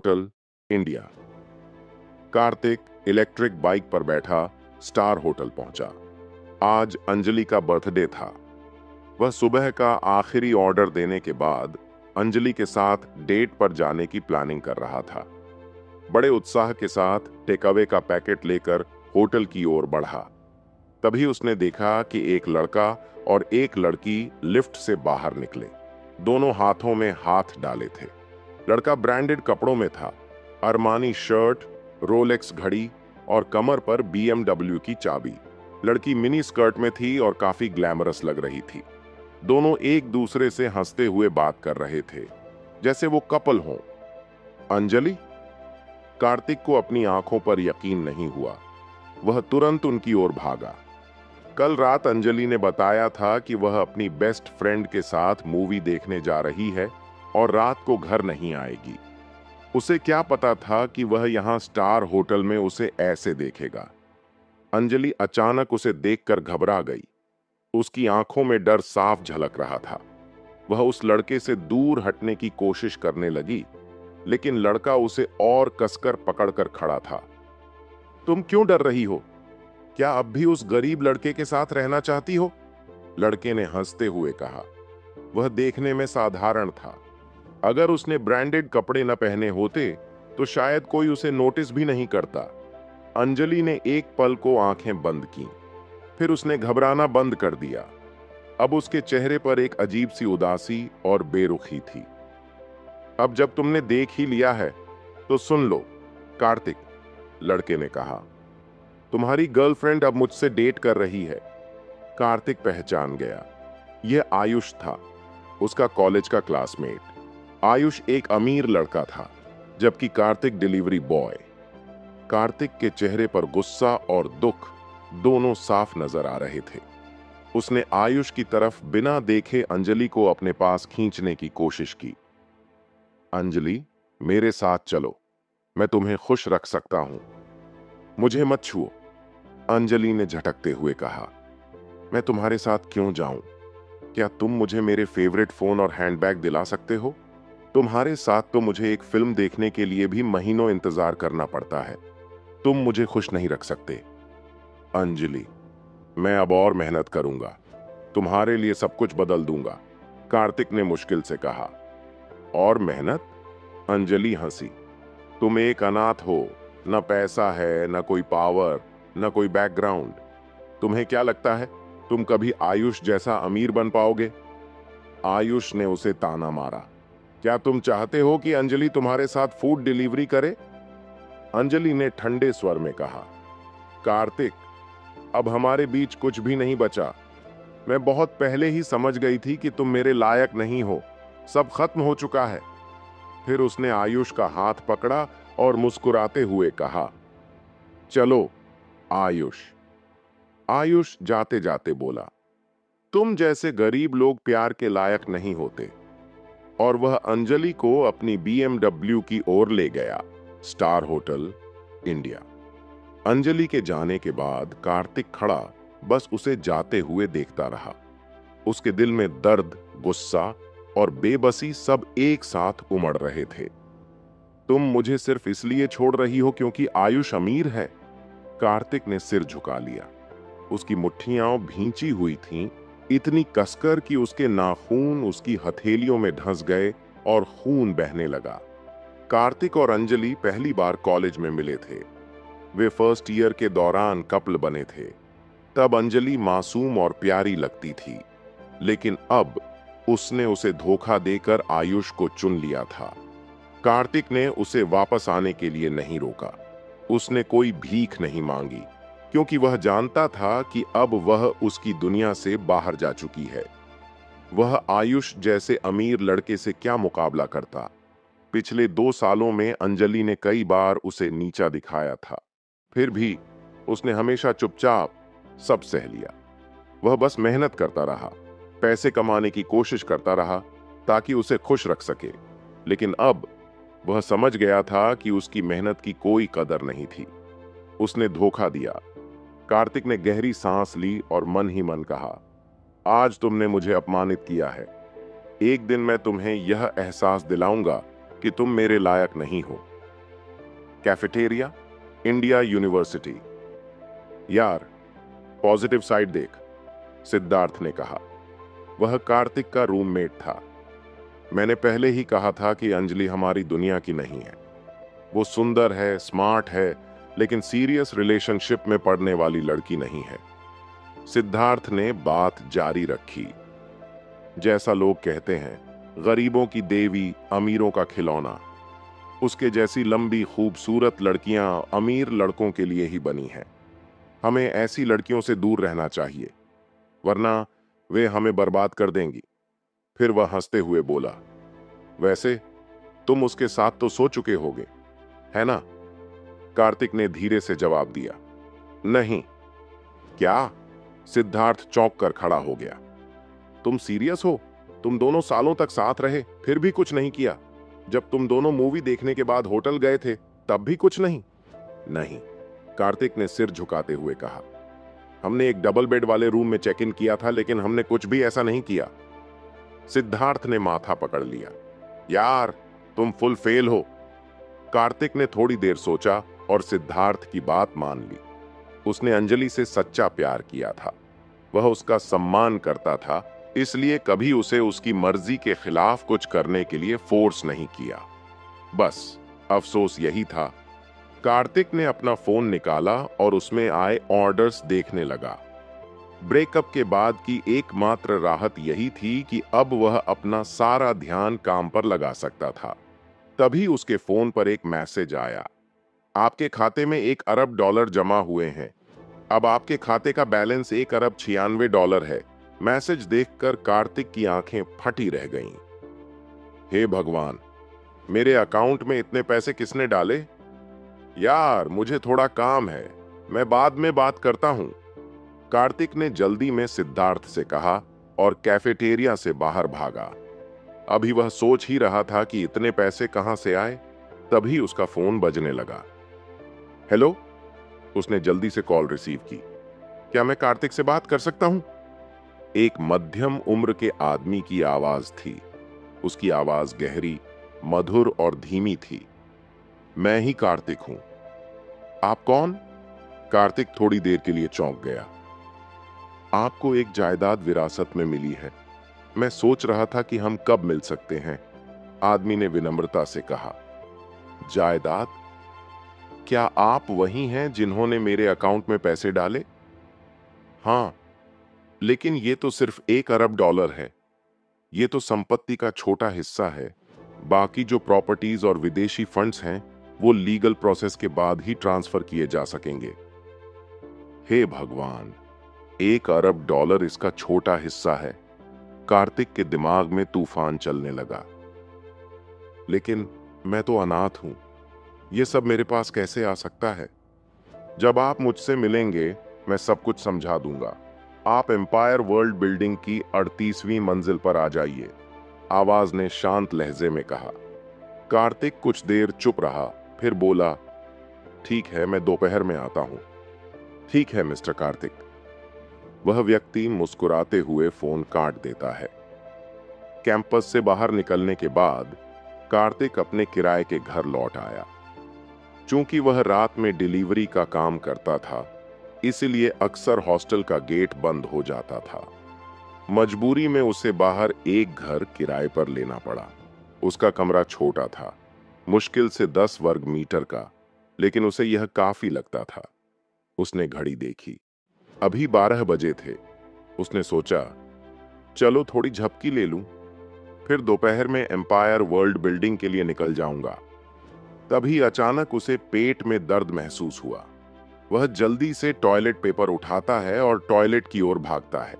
Hotel, India. Kartik electric bike पर बैठा star hotel पहुंचा। आज अंजलि का बर्थडे था। वह सुबह का आखिरी ऑर्डर देने के बाद अंजलि के साथ डेट पर जाने की प्लानिंग कर रहा था। बड़े उत्साह के साथ टेक अवे का पैकेट लेकर होटल की ओर बढ़ा। तभी उसने देखा कि एक लड़का और एक लड़की लिफ्ट से बाहर निकले। दोनों हाथों में हाथ डाले थे। लड़का ब्रांडेड कपड़ों में था, अरमानी शर्ट, रोलेक्स घड़ी और कमर पर BMW की चाबी। लड़की मिनी स्कर्ट में थी और काफी ग्लैमरस लग रही थी। दोनों एक दूसरे से हंसते हुए बात कर रहे थे, जैसे वो कपल हों। अंजलि? कार्तिक को अपनी आंखों पर यकीन नहीं हुआ। वह तुरंत उनकी ओर भागा। कल रात अंजलि ने बताया था कि वह अपनी बेस्ट फ्रेंड के साथ मूवी देखने जा रही है और रात को घर नहीं आएगी। उसे क्या पता था कि वह यहां स्टार होटल में उसे ऐसे देखेगा। अंजलि अचानक उसे देखकर घबरा गई। उसकी आंखों में डर साफ झलक रहा था। वह उस लड़के से दूर हटने की कोशिश करने लगी, लेकिन लड़का उसे और कसकर पकड़कर खड़ा था। तुम क्यों डर रही हो? क्या अब भी उस गरीब लड़के के साथ रहना चाहती हो? लड़के ने हंसते हुए कहा। वह देखने में साधारण था। अगर उसने ब्रांडेड कपड़े न पहने होते तो शायद कोई उसे नोटिस भी नहीं करता। अंजलि ने एक पल को आंखें बंद की, फिर उसने घबराना बंद कर दिया। अब उसके चेहरे पर एक अजीब सी उदासी और बेरुखी थी। अब जब तुमने देख ही लिया है तो सुन लो, कार्तिक, लड़के ने कहा। तुम्हारी गर्लफ्रेंड अब मुझसे डेट कर रही है। कार्तिक पहचान गया। यह आयुष था, उसका कॉलेज का क्लासमेट। आयुष एक अमीर लड़का था, जबकि कार्तिक डिलीवरी बॉय। कार्तिक के चेहरे पर गुस्सा और दुख दोनों साफ नजर आ रहे थे। उसने आयुष की तरफ बिना देखे अंजलि को अपने पास खींचने की कोशिश की। अंजलि, मेरे साथ चलो, मैं तुम्हें खुश रख सकता हूं। मुझे मत छुओ, अंजलि ने झटकते हुए कहा। मैं तुम्हारे साथ क्यों जाऊं? क्या तुम मुझे मेरे फेवरेट फोन और हैंडबैग दिला सकते हो? तुम्हारे साथ तो मुझे एक फिल्म देखने के लिए भी महीनों इंतजार करना पड़ता है। तुम मुझे खुश नहीं रख सकते। अंजलि, मैं अब और मेहनत करूंगा, तुम्हारे लिए सब कुछ बदल दूंगा, कार्तिक ने मुश्किल से कहा। और मेहनत? अंजलि हंसी। तुम एक अनाथ हो, न पैसा है, न कोई पावर, न कोई बैकग्राउंड। तुम्हें क्या लगता है तुम कभी आयुष जैसा अमीर बन पाओगे? आयुष ने उसे ताना मारा। क्या तुम चाहते हो कि अंजलि तुम्हारे साथ फूड डिलीवरी करे? अंजलि ने ठंडे स्वर में कहा। कार्तिक, अब हमारे बीच कुछ भी नहीं बचा। मैं बहुत पहले ही समझ गई थी कि तुम मेरे लायक नहीं हो। सब खत्म हो चुका है। फिर उसने आयुष का हाथ पकड़ा और मुस्कुराते हुए कहा, चलो आयुष। आयुष जाते जाते बोला, तुम जैसे गरीब लोग प्यार के लायक नहीं होते। और वह अंजलि को अपनी BMW की ओर ले गया। Star hotel, India. अंजलि के जाने के बाद कार्तिक खड़ा बस उसे जाते हुए देखता रहा। उसके दिल में दर्द, गुस्सा और बेबसी सब एक साथ उमड़ रहे थे। तुम मुझे सिर्फ इसलिए छोड़ रही हो क्योंकि आयुष अमीर है? कार्तिक ने सिर झुका लिया। उसकी मुट्ठियां भींची हुई थीं, इतनी कसकर कि उसके नाखून उसकी हथेलियों में धंस गए और खून बहने लगा। कार्तिक और अंजलि पहली बार कॉलेज में मिले थे। वे फर्स्ट ईयर के दौरान कपल बने थे। तब अंजलि मासूम और प्यारी लगती थी, लेकिन अब उसने उसे धोखा देकर आयुष को चुन लिया था। कार्तिक ने उसे वापस आने के लिए नहीं रोका। उसने कोई भीख नहीं मांगी, क्योंकि वह जानता था कि अब वह उसकी दुनिया से बाहर जा चुकी है। वह आयुष जैसे अमीर लड़के से क्या मुकाबला करता? पिछले 2 सालों में अंजलि ने कई बार उसे नीचा दिखाया था, फिर भी उसने हमेशा चुपचाप सब सह लिया। वह बस मेहनत करता रहा, पैसे कमाने की कोशिश करता रहा ताकि उसे खुश रख सके। लेकिन अब वह समझ गया था कि उसकी मेहनत की कोई कदर नहीं थी। उसने धोखा दिया। कार्तिक ने गहरी सांस ली और मन ही मन कहा, आज तुमने मुझे अपमानित किया है। एक दिन मैं तुम्हें यह एहसास दिलाऊंगा कि तुम मेरे लायक नहीं हो। Cafeteria, India university. यार, पॉजिटिव साइड देख, सिद्धार्थ ने कहा। वह कार्तिक का रूममेट था। मैंने पहले ही कहा था कि अंजलि हमारी दुनिया की नहीं है। वो सुंदर है, स्मार्ट है, लेकिन सीरियस रिलेशनशिप में पड़ने वाली लड़की नहीं है। सिद्धार्थ ने बात जारी रखी। जैसा लोग कहते हैं, गरीबों की देवी, अमीरों का खिलौना। उसके जैसी लंबी खूबसूरत लड़कियां अमीर लड़कों के लिए ही बनी हैं। हमें ऐसी लड़कियों से दूर रहना चाहिए, वरना वे हमें बर्बाद कर देंगी। फिर वह हंसते हुए बोला, वैसे तुम उसके साथ तो सो चुके होगे, है ना? कार्तिक ने धीरे से जवाब दिया, नहीं। क्या? सिद्धार्थ चौंक कर खड़ा हो गया। तुम सीरियस हो? तुम दोनों सालों तक साथ रहे, फिर भी कुछ नहीं किया? जब तुम दोनों मूवी देखने के बाद होटल गए थे, तब भी कुछ नहीं? नहीं, कार्तिक ने सिर झुकाते हुए कहा। हमने एक डबल बेड वाले रूम में चेक इन किया था, लेकिन हमने कुछ भी ऐसा नहीं किया। सिद्धार्थ ने माथा पकड़ लिया। यार, तुम फुल फेल हो। कार्तिक ने थोड़ी देर सोचा और सिद्धार्थ की बात मान ली। उसने अंजलि से सच्चा प्यार किया था। वह उसका सम्मान करता था, इसलिए कभी उसे उसकी मर्जी के खिलाफ कुछ करने के लिए फोर्स नहीं किया। बस अफसोस यही था। कार्तिक ने अपना फोन निकाला और उसमें आए ऑर्डर्स देखने लगा। ब्रेकअप के बाद की एकमात्र राहत यही थी कि अब वह अपना सारा ध्यान काम पर लगा सकता था। तभी उसके फोन पर एक मैसेज आया, आपके खाते में $1 अरब जमा हुए हैं। अब आपके खाते का बैलेंस $1 अरब 96 है। मैसेज देखकर कार्तिक की आंखें फटी रह गईं। हे भगवान, मेरे अकाउंट में इतने पैसे किसने डाले? यार, मुझे थोड़ा काम है, मैं बाद में बात करता हूं। कार्तिक ने जल्दी में सिद्धार्थ से कहा और कैफेटेरिया से बाहर भागा। अभी वह सोच ही रहा था कि इतने पैसे कहां से आए, तभी उसका फोन बजने लगा। हेलो, उसने जल्दी से कॉल रिसीव की। क्या मैं कार्तिक से बात कर सकता हूं? एक मध्यम उम्र के आदमी की आवाज थी। उसकी आवाज गहरी, मधुर और धीमी थी। मैं ही कार्तिक हूं। आप कौन? कार्तिक थोड़ी देर के लिए चौंक गया। आपको एक जायदाद विरासत में मिली है। मैं सोच रहा था कि हम कब मिल सकते हैं, आदमी ने विनम्रता से कहा। जायदाद? क्या आप वही हैं जिन्होंने मेरे अकाउंट में पैसे डाले? हाँ, लेकिन ये तो सिर्फ $1 अरब है। ये तो संपत्ति का छोटा हिस्सा है। बाकी जो प्रॉपर्टीज और विदेशी फंड्स हैं, वो लीगल प्रोसेस के बाद ही ट्रांसफर किए जा सकेंगे। हे भगवान, $1 अरब इसका छोटा हिस्सा है। कार्तिक के दिमाग में तूफान चलने लगा। लेकिन मैं तो अनाथ हूं। ये सब मेरे पास कैसे आ सकता है? जब आप मुझसे मिलेंगे, मैं सब कुछ समझा दूंगा। आप एम्पायर वर्ल्ड बिल्डिंग की 38वीं मंजिल पर आ जाइए, आवाज ने शांत लहजे में कहा। कार्तिक कुछ देर चुप रहा, फिर बोला, ठीक है, मैं दोपहर में आता हूं। ठीक है मिस्टर कार्तिक। वह व्यक्ति मुस्कुराते हुए फोन काट देता है। कैंपस से बाहर निकलने के बाद कार्तिक अपने किराए के घर लौट आया। चूंकि वह रात में डिलीवरी का काम करता था, इसलिए अक्सर हॉस्टल का गेट बंद हो जाता था। मजबूरी में उसे बाहर एक घर किराए पर लेना पड़ा। उसका कमरा छोटा था, मुश्किल से 10 वर्ग मीटर का, लेकिन उसे यह काफी लगता था। उसने घड़ी देखी, अभी 12 बजे थे। उसने सोचा, चलो थोड़ी झपकी ले लूं, फिर दोपहर में एम्पायर वर्ल्ड बिल्डिंग के लिए निकल जाऊंगा। तभी अचानक उसे पेट में दर्द महसूस हुआ। वह जल्दी से टॉयलेट पेपर उठाता है और टॉयलेट की ओर भागता है।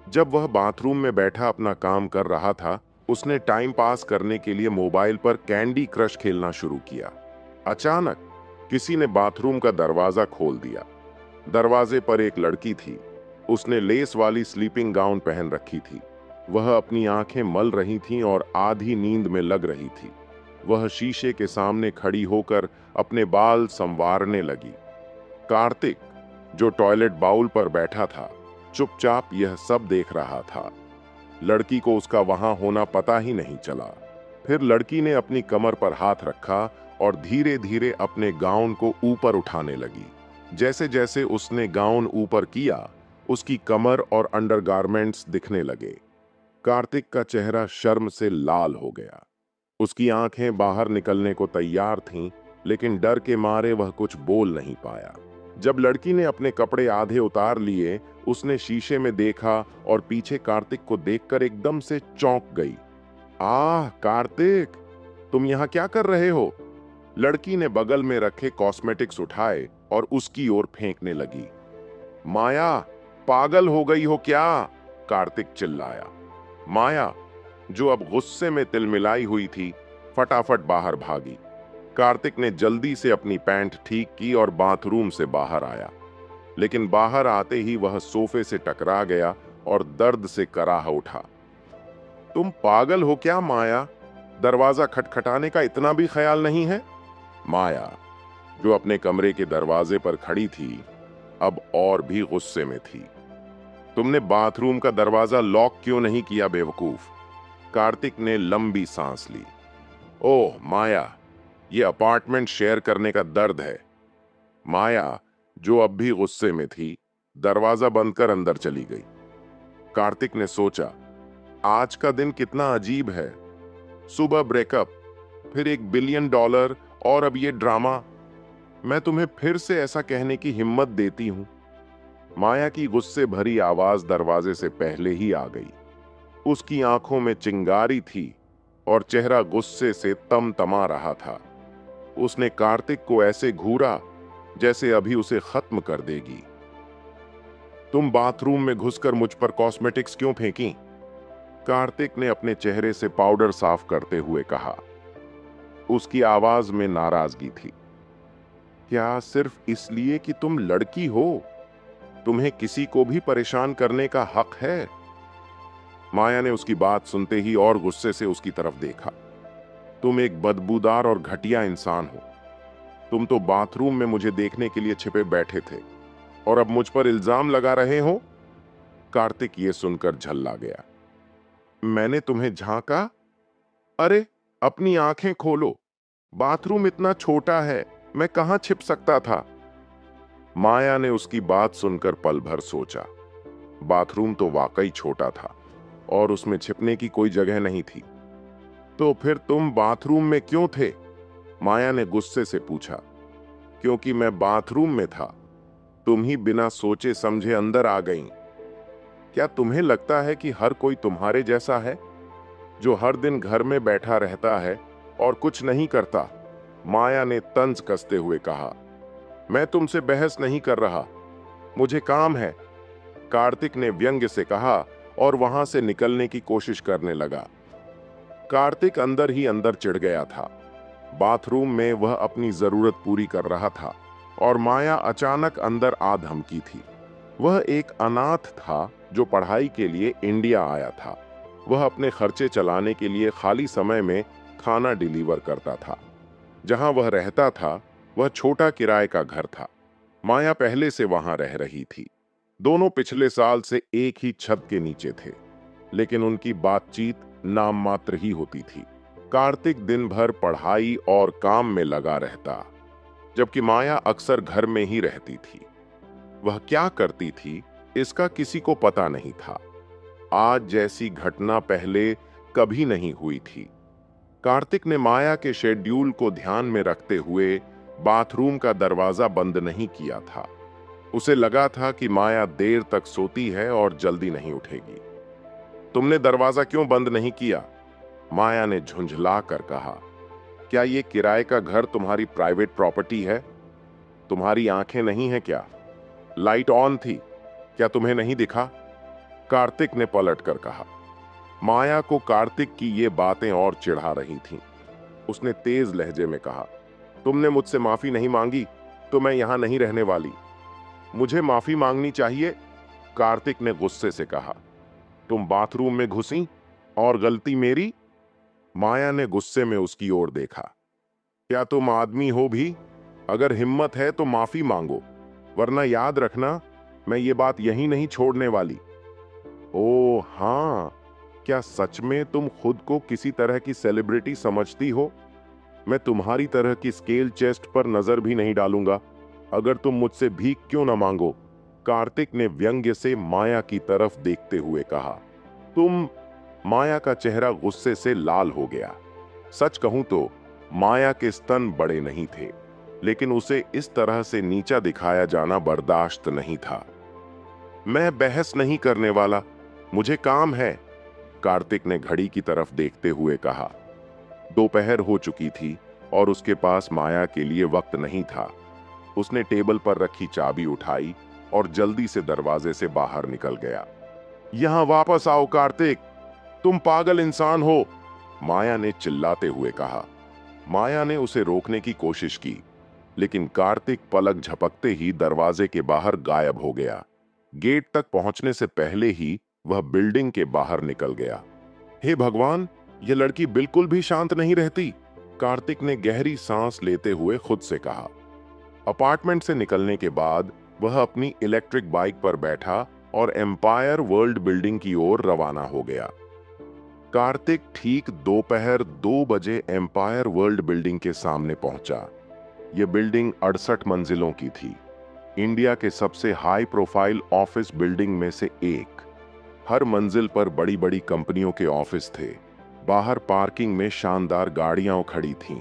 जब वह बाथरूम में बैठा अपना काम कर रहा था, उसने टाइम पास करने के लिए मोबाइल पर कैंडी क्रश खेलना शुरू किया। अचानक किसी ने बाथरूम का दरवाजा खोल दिया। दरवाजे पर एक लड़की थी। उसने लेस वाली स्लीपिंग गाउन पहन रखी थी। वह अपनी आंखें मल रही थीं और आधी नींद में लग रही थी। वह शीशे के सामने खड़ी होकर अपने बाल संवारने लगी। कार्तिक, जो टॉयलेट बाउल पर बैठा था, चुपचाप यह सब देख रहा था। लड़की को उसका वहां होना पता ही नहीं चला। फिर लड़की ने अपनी कमर पर हाथ रखा और धीरे धीरे अपने गाउन को ऊपर उठाने लगी। जैसे जैसे उसने गाउन ऊपर किया, उसकी कमर और अंडरगारमेंट्स दिखने लगे। कार्तिक का चेहरा शर्म से लाल हो गया। उसकी आंखें बाहर निकलने को तैयार थीं, लेकिन डर के मारे वह कुछ बोल नहीं पाया। जब लड़की ने अपने कपड़े आधे उतार लिए, उसने शीशे में देखा और पीछे कार्तिक को देखकर एकदम से चौंक गई। आह कार्तिक, तुम यहाँ क्या कर रहे हो? लड़की ने बगल में रखे कॉस्मेटिक्स उठाए और उसकी ओर फेंकने लगी। माया, पागल हो गई हो क्या? कार्तिक चिल्लाया। माया, जो अब गुस्से में तिलमिलाई हुई थी, फटाफट बाहर भागी। कार्तिक ने जल्दी से अपनी पैंट ठीक की और बाथरूम से बाहर आया, लेकिन बाहर आते ही वह सोफे से टकरा गया और दर्द से कराह उठा। तुम पागल हो क्या माया? दरवाजा खटखटाने का इतना भी ख्याल नहीं है? माया, जो अपने कमरे के दरवाजे पर खड़ी थी, अब और भी गुस्से में थी। तुमने बाथरूम का दरवाजा लॉक क्यों नहीं किया बेवकूफ? कार्तिक ने लंबी सांस ली। ओह माया, ये अपार्टमेंट शेयर करने का दर्द है। माया, जो अब भी गुस्से में थी, दरवाजा बंद कर अंदर चली गई। कार्तिक ने सोचा, आज का दिन कितना अजीब है। सुबह ब्रेकअप, फिर $1 बिलियन और अब ये ड्रामा। मैं तुम्हें फिर से ऐसा कहने की हिम्मत देती हूं। माया की गुस्से भरी आवाज दरवाजे से पहले ही आ गई। उसकी आंखों में चिंगारी थी और चेहरा गुस्से से तमतमा रहा था। उसने कार्तिक को ऐसे घूरा जैसे अभी उसे खत्म कर देगी। तुम बाथरूम में घुसकर मुझ पर कॉस्मेटिक्स क्यों फेंकी? कार्तिक ने अपने चेहरे से पाउडर साफ करते हुए कहा। उसकी आवाज में नाराजगी थी। क्या सिर्फ इसलिए कि तुम लड़की हो, तुम्हें किसी को भी परेशान करने का हक है? माया ने उसकी बात सुनते ही और गुस्से से उसकी तरफ देखा। तुम एक बदबूदार और घटिया इंसान हो। तुम तो बाथरूम में मुझे देखने के लिए छिपे बैठे थे और अब मुझ पर इल्जाम लगा रहे हो? कार्तिक ये सुनकर झल्ला गया। मैंने तुम्हें झांका? अरे, अपनी आंखें खोलो। बाथरूम इतना छोटा है, मैं कहां छिप सकता था? माया ने उसकी बात सुनकर पल भर सोचा। बाथरूम तो वाकई छोटा था और उसमें छिपने की कोई जगह नहीं थी। तो फिर तुम बाथरूम में क्यों थे? माया ने गुस्से से पूछा। क्योंकि मैं बाथरूम में था, तुम ही बिना सोचे समझे अंदर आ गईं। क्या तुम्हें लगता है कि हर कोई तुम्हारे जैसा है, जो हर दिन घर में बैठा रहता है और कुछ नहीं करता? माया ने तंज कसते हुए कहा। मैं तुमसे बहस नहीं कर रहा, मुझे काम है, कार्तिक ने व्यंग्य से कहा और वहां से निकलने की कोशिश करने लगा। कार्तिक अंदर ही अंदर चिढ़ गया था। बाथरूम में वह अपनी जरूरत पूरी कर रहा था और माया अचानक अंदर आ धमकी थी। वह एक अनाथ था जो पढ़ाई के लिए इंडिया आया था। वह अपने खर्चे चलाने के लिए खाली समय में खाना डिलीवर करता था। जहां वह रहता था, वह छोटा किराए का घर था। माया पहले से वहां रह रही थी। दोनों पिछले साल से एक ही छत के नीचे थे, लेकिन उनकी बातचीत नाम मात्र ही होती थी। कार्तिक दिन भर पढ़ाई और काम में लगा रहता, जबकि माया अक्सर घर में ही रहती थी। वह क्या करती थी, इसका किसी को पता नहीं था। आज जैसी घटना पहले कभी नहीं हुई थी। कार्तिक ने माया के शेड्यूल को ध्यान में रखते हुए बाथरूम का दरवाजा बंद नहीं किया था। उसे लगा था कि माया देर तक सोती है और जल्दी नहीं उठेगी। तुमने दरवाजा क्यों बंद नहीं किया? माया ने झुंझला कर कहा। क्या ये किराए का घर तुम्हारी प्राइवेट प्रॉपर्टी है? तुम्हारी आंखें नहीं है क्या? लाइट ऑन थी, क्या तुम्हें नहीं दिखा? कार्तिक ने पलटकर कहा। माया को कार्तिक की ये बातें और चिढ़ा रही थीं। उसने तेज लहजे में कहा, तुमने मुझसे माफी नहीं मांगी तो मैं यहां नहीं रहने वाली। मुझे माफी मांगनी चाहिए, कार्तिक ने गुस्से से कहा। तुम बाथरूम में घुसी और गलती मेरी? माया ने गुस्से में उसकी ओर देखा। क्या तुम आदमी हो भी? अगर हिम्मत है तो माफी मांगो, वरना याद रखना, मैं ये बात यहीं नहीं छोड़ने वाली। ओ हाँ, क्या सच में तुम खुद को किसी तरह की सेलिब्रिटी समझती हो? मैं तुम्हारी तरह की स्केल चेस्ट पर नजर भी नहीं डालूंगा, अगर तुम मुझसे भीख क्यों ना मांगो। कार्तिक ने व्यंग्य से माया की तरफ देखते हुए कहा। तुम? माया का चेहरा गुस्से से लाल हो गया। सच कहूं तो माया के स्तन बड़े नहीं थे, लेकिन उसे इस तरह से नीचा दिखाया जाना बर्दाश्त नहीं था। मैं बहस नहीं करने वाला, मुझे काम है, कार्तिक ने घड़ी की तरफ देखते हुए कहा। दोपहर हो चुकी थी और उसके पास माया के लिए वक्त नहीं था। उसने टेबल पर रखी चाबी उठाई और जल्दी से दरवाजे से बाहर निकल गया। यहां वापस आओ कार्तिक, तुम पागल इंसान हो, माया ने चिल्लाते हुए कहा। माया ने उसे रोकने की कोशिश की, लेकिन कार्तिक पलक झपकते ही दरवाजे के बाहर गायब हो गया। गेट तक पहुंचने से पहले ही वह बिल्डिंग के बाहर निकल गया। हे भगवान, यह लड़की बिल्कुल भी शांत नहीं रहती, कार्तिक ने गहरी सांस लेते हुए खुद से कहा। अपार्टमेंट से निकलने के बाद वह अपनी इलेक्ट्रिक बाइक पर बैठा और एम्पायर वर्ल्ड बिल्डिंग की ओर रवाना हो गया। कार्तिक ठीक दोपहर 2 बजे एम्पायर वर्ल्ड बिल्डिंग के सामने पहुंचा। यह बिल्डिंग 68 मंजिलों की थी, इंडिया के सबसे हाई प्रोफाइल ऑफिस बिल्डिंग में से एक। हर मंजिल पर बड़ी बड़ी कंपनियों के ऑफिस थे। बाहर पार्किंग में शानदार गाड़ियां खड़ी थीं।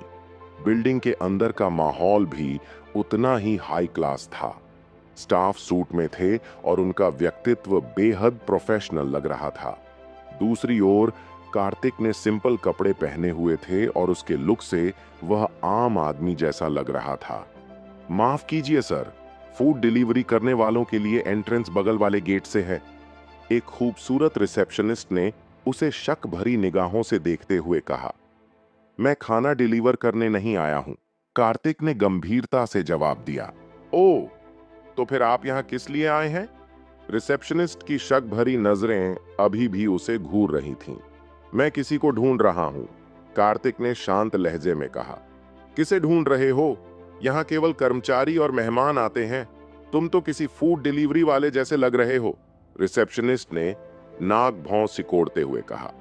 बिल्डिंग के अंदर का माहौल भी उतना ही हाई क्लास था। स्टाफ सूट में थे और उनका व्यक्तित्व बेहद प्रोफेशनल लग रहा था। दूसरी ओर कार्तिक ने सिंपल कपड़े पहने हुए थे और उसके लुक से वह आम आदमी जैसा लग रहा था। माफ कीजिए सर, फूड डिलीवरी करने वालों के लिए एंट्रेंस बगल वाले गेट से है, एक खूबसूरत रिसेप्शनिस्ट ने उसे शक भरी निगाहों से देखते हुए कहा। मैं खाना डिलीवर करने नहीं आया हूं, कार्तिक ने गंभीरता से जवाब दिया। ओह, तो फिर आप यहां किस लिए आए हैं? रिसेप्शनिस्ट की शक भरी नजरें अभी भी उसे घूर रही थीं। मैं किसी को ढूंढ रहा हूं, कार्तिक ने शांत लहजे में कहा। किसे ढूंढ रहे हो? यहां केवल कर्मचारी और मेहमान आते हैं, तुम तो किसी फूड डिलीवरी वाले जैसे लग रहे हो, रिसेप्शनिस्ट ने नाक भौं सिकोड़ते हुए कहा।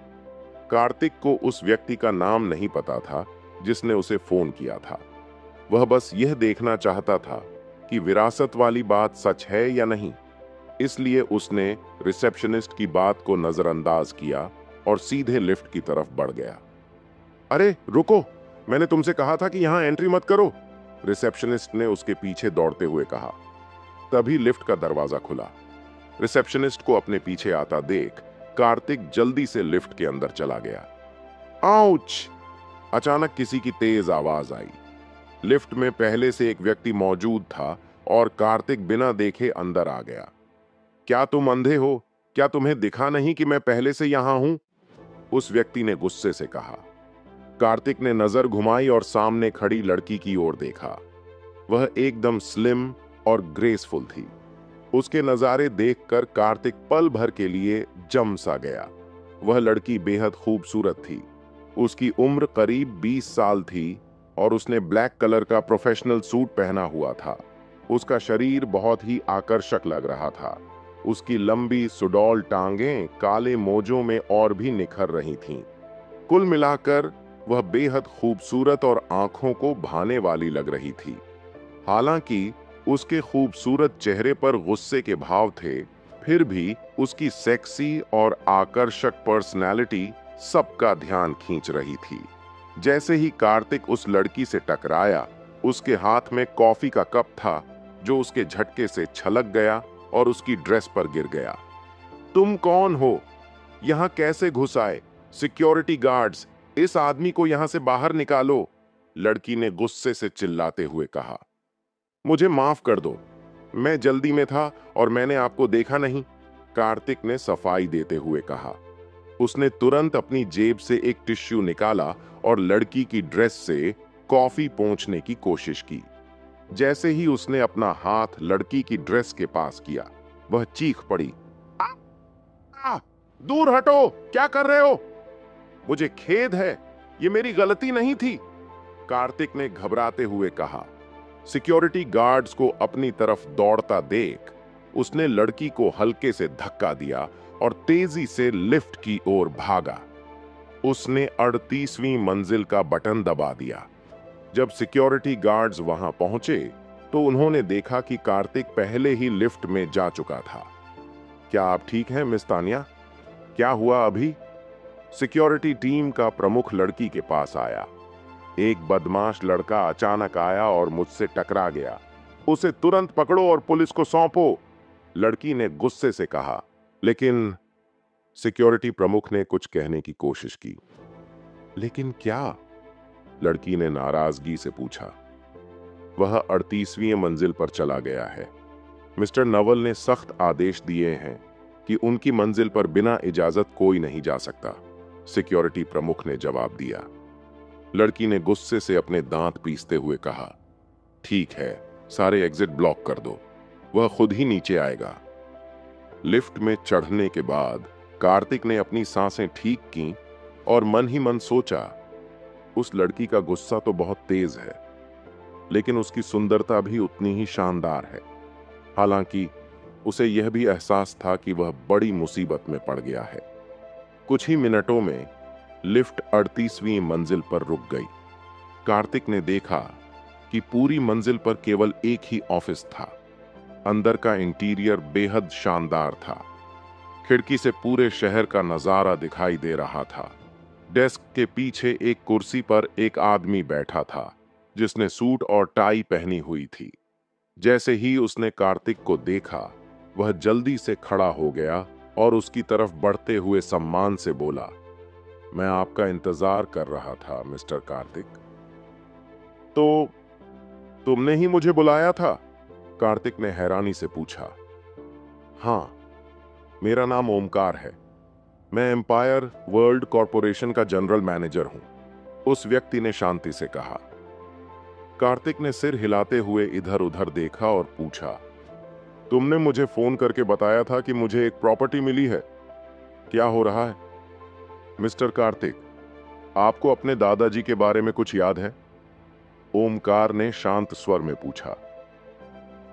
कार्तिक को उस व्यक्ति का नाम नहीं पता था जिसने उसे फोन किया था। वह बस यह देखना चाहता था कि विरासत वाली बात सच है या नहीं, इसलिए उसने रिसेप्शनिस्ट की बात को नजरअंदाज किया और सीधे लिफ्ट की तरफ बढ़ गया। अरे रुको, मैंने तुमसे कहा था कि यहां एंट्री मत करो, रिसेप्शनिस्ट ने उसके पीछे दौड़ते हुए कहा। तभी लिफ्ट का दरवाजा खुला। रिसेप्शनिस्ट को अपने पीछे आता देख कार्तिक जल्दी से लिफ्ट के अंदर चला गया। आउच! अचानक किसी की तेज आवाज आई। लिफ्ट में पहले से एक व्यक्ति मौजूद था और कार्तिक बिना देखे अंदर आ गया। क्या तुम अंधे हो? क्या तुम्हें दिखा नहीं कि मैं पहले से यहां हूं? उस व्यक्ति ने गुस्से से कहा। कार्तिक ने नजर घुमाई और सामने खड़ी लड़की की ओर देखा। वह एकदम स्लिम और ग्रेसफुल थी। उसके नजारे देखकर कार्तिक पल भर के लिए जम सा गया। वह लड़की बेहद खूबसूरत थी। उसकी उम्र करीब 20 साल थी और उसने ब्लैक कलर का प्रोफेशनल सूट पहना हुआ था। उसका शरीर बहुत ही आकर्षक लग रहा था। उसकी लंबी सुडौल टांगें काले मोजों में और भी निखर रही थीं। कुल मिलाकर वह बेहद खूबसूरत और आंखों को भाने वाली लग रही थी। हालांकि उसके खूबसूरत चेहरे पर गुस्से के भाव थे, फिर भी उसकी सेक्सी और आकर्षक पर्सनैलिटी सबका ध्यान खींच रही थी। जैसे ही कार्तिक उस लड़की से टकराया, उसके हाथ में कॉफी का कप था जो उसके झटके से छलक गया और उसकी ड्रेस पर गिर गया। तुम कौन हो? यहां कैसे घुस आए? सिक्योरिटी गार्ड्स, इस आदमी को यहां से बाहर निकालो, लड़की ने गुस्से से चिल्लाते हुए कहा। मुझे माफ कर दो, मैं जल्दी में था और मैंने आपको देखा नहीं, कार्तिक ने सफाई देते हुए कहा। उसने तुरंत अपनी जेब से एक टिश्यू निकाला और लड़की की ड्रेस से कॉफी पोंछने की कोशिश की। जैसे ही उसने अपना हाथ लड़की की ड्रेस के पास किया, वह चीख पड़ी। आ, आ, दूर हटो, क्या कर रहे हो? मुझे खेद है, ये मेरी गलती नहीं थी, कार्तिक ने घबराते हुए कहा। सिक्योरिटी गार्ड्स को अपनी तरफ दौड़ता देख उसने लड़की को हल्के से धक्का दिया और तेजी से लिफ्ट की ओर भागा। उसने 38वीं मंजिल का बटन दबा दिया। जब सिक्योरिटी गार्ड्स वहां पहुंचे तो उन्होंने देखा कि कार्तिक पहले ही लिफ्ट में जा चुका था। क्या आप ठीक हैं मिस तानिया? क्या हुआ अभी? सिक्योरिटी टीम का प्रमुख लड़की के पास आया। एक बदमाश लड़का अचानक आया और मुझसे टकरा गया। उसे तुरंत पकड़ो और पुलिस को सौंपो, लड़की ने गुस्से से कहा। लेकिन सिक्योरिटी प्रमुख ने कुछ कहने की कोशिश की। लेकिन क्या? लड़की ने नाराजगी से पूछा। वह 38वीं मंजिल पर चला गया है। मिस्टर नवल ने सख्त आदेश दिए हैं कि उनकी मंजिल पर बिना इजाजत कोई नहीं जा सकता, सिक्योरिटी प्रमुख ने जवाब दिया। लड़की ने गुस्से से अपने दांत पीसते हुए कहा, ठीक है, सारे एग्जिट ब्लॉक कर दो, वह खुद ही नीचे आएगा। लिफ्ट में चढ़ने के बाद कार्तिक ने अपनी सांसें ठीक की और मन ही मन सोचा, उस लड़की का गुस्सा तो बहुत तेज है, लेकिन उसकी सुंदरता भी उतनी ही शानदार है। हालांकि उसे यह भी एहसास था कि वह बड़ी मुसीबत में पड़ गया है। कुछ ही मिनटों में लिफ्ट 38वीं मंजिल पर रुक गई। कार्तिक ने देखा कि पूरी मंजिल पर केवल एक ही ऑफिस था। अंदर का इंटीरियर बेहद शानदार था। खिड़की से पूरे शहर का नजारा दिखाई दे रहा था। डेस्क के पीछे एक कुर्सी पर एक आदमी बैठा था जिसने सूट और टाई पहनी हुई थी। जैसे ही उसने कार्तिक को देखा, वह जल्दी से खड़ा हो गया और उसकी तरफ बढ़ते हुए सम्मान से बोला, मैं आपका इंतजार कर रहा था मिस्टर कार्तिक। तो तुमने ही मुझे बुलाया था? कार्तिक ने हैरानी से पूछा। हाँ, मेरा नाम ओमकार है। मैं एम्पायर वर्ल्ड कॉरपोरेशन का जनरल मैनेजर हूं, उस व्यक्ति ने शांति से कहा। कार्तिक ने सिर हिलाते हुए इधर उधर देखा और पूछा, तुमने मुझे फोन करके बताया था कि मुझे एक प्रॉपर्टी मिली है, क्या हो रहा है? मिस्टर कार्तिक, आपको अपने दादाजी के बारे में कुछ याद है? ओमकार ने शांत स्वर में पूछा।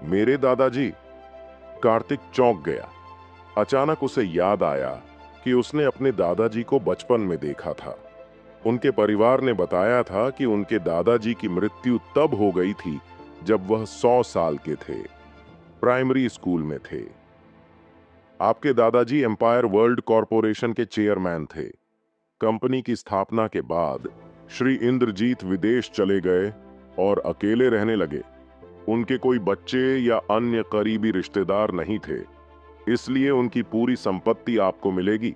मेरे दादाजी? कार्तिक चौंक गया। अचानक उसे याद आया कि उसने अपने दादाजी को बचपन में देखा था। उनके परिवार ने बताया था कि उनके दादाजी की मृत्यु तब हो गई थी जब वह 100 साल के थे, प्राइमरी स्कूल में थे। आपके दादाजी एम्पायर वर्ल्ड कॉरपोरेशन के चेयरमैन थे। कंपनी की स्थापना के बाद श्री इंद्रजीत विदेश चले गए और अकेले रहने लगे। उनके कोई बच्चे या अन्य करीबी रिश्तेदार नहीं थे, इसलिए उनकी पूरी संपत्ति आपको मिलेगी,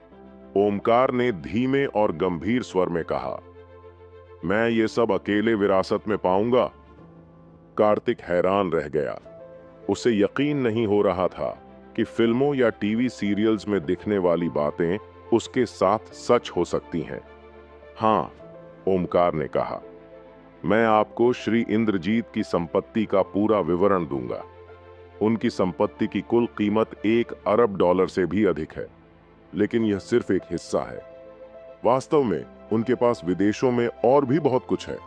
ओमकार ने धीमे और गंभीर स्वर में कहा। मैं ये सब अकेले विरासत में पाऊंगा? कार्तिक हैरान रह गया। उसे यकीन नहीं हो रहा था कि फिल्मों या टीवी सीरियल्स में दिखने वाली बातें उसके साथ सच हो सकती हैं। हाँ, ओमकार ने कहा, मैं आपको श्री इंद्रजीत की संपत्ति का पूरा विवरण दूंगा। उनकी संपत्ति की कुल कीमत $1 अरब से भी अधिक है, लेकिन यह सिर्फ एक हिस्सा है। वास्तव में उनके पास विदेशों में और भी बहुत कुछ है।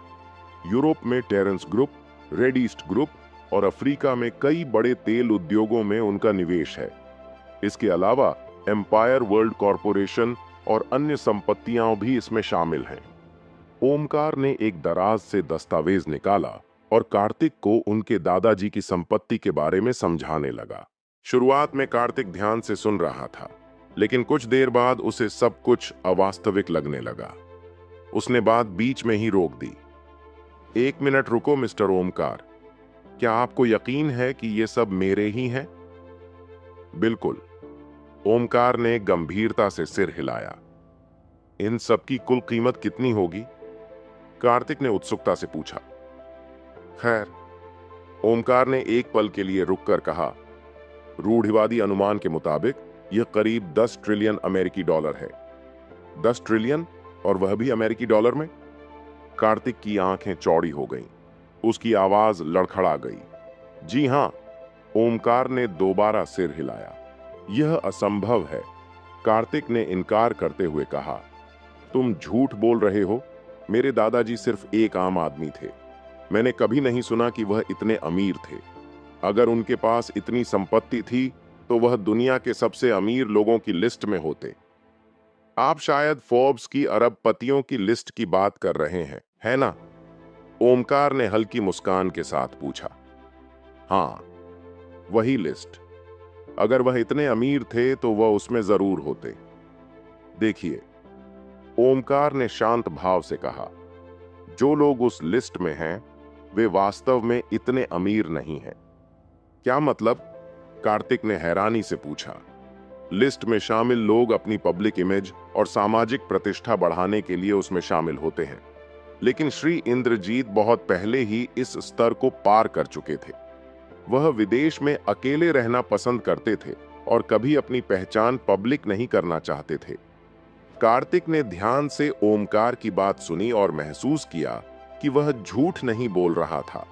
यूरोप में Terence group, red east group और अफ्रीका में कई बड़े तेल उद्योगों में उनका निवेश है। इसके अलावा एम्पायर वर्ल्ड कॉरपोरेशन और अन्य संपत्तियां भी इसमें शामिल हैं। ओमकार ने एक दराज से दस्तावेज निकाला और कार्तिक को उनके दादाजी की संपत्ति के बारे में समझाने लगा। शुरुआत में कार्तिक ध्यान से सुन रहा था, लेकिन कुछ देर बाद उसे सब कुछ अवास्तविक लगने लगा। उसने बात बीच में ही रोक दी। एक मिनट रुको मिस्टर ओमकार, क्या आपको यकीन है कि ये सब मेरे ही हैं? बिल्कुल, ओमकार ने गंभीरता से सिर हिलाया। इन सब की कुल कीमत कितनी होगी? कार्तिक ने उत्सुकता से पूछा। खैर, ओमकार ने एक पल के लिए रुककर कहा, रूढ़िवादी अनुमान के मुताबिक यह करीब 10 ट्रिलियन अमेरिकी डॉलर है। 10 ट्रिलियन, और वह भी अमेरिकी डॉलर में? कार्तिक की आंखें चौड़ी हो गईं। उसकी आवाज लड़खड़ा गई। जी हां, ओमकार ने दोबारा सिर हिलाया। यह असंभव है, कार्तिक ने इनकार करते हुए कहा। तुम झूठ बोल रहे हो। मेरे दादाजी सिर्फ एक आम आदमी थे। मैंने कभी नहीं सुना कि वह इतने अमीर थे। अगर उनके पास इतनी संपत्ति थी तो वह दुनिया के सबसे अमीर लोगों की लिस्ट में होते। आप शायद फोर्ब्स की अरबपतियों की लिस्ट की बात कर रहे हैं, है ना? ओमकार ने हल्की मुस्कान के साथ पूछा। हाँ, वही लिस्ट। अगर वह इतने अमीर थे तो वह उसमें जरूर होते। देखिए, ओमकार ने शांत भाव से कहा, जो लोग उस लिस्ट में हैं वे वास्तव में इतने अमीर नहीं हैं। क्या मतलब? कार्तिक ने हैरानी से पूछा। लिस्ट में शामिल लोग अपनी पब्लिक इमेज और सामाजिक प्रतिष्ठा बढ़ाने के लिए उसमें शामिल होते हैं, लेकिन श्री इंद्रजीत बहुत पहले ही इस स्तर को पार कर चुके थे। वह विदेश में अकेले रहना पसंद करते थे और कभी अपनी पहचान पब्लिक नहीं करना चाहते थे। कार्तिक ने ध्यान से ओमकार की बात सुनी और महसूस किया कि वह झूठ नहीं बोल रहा था।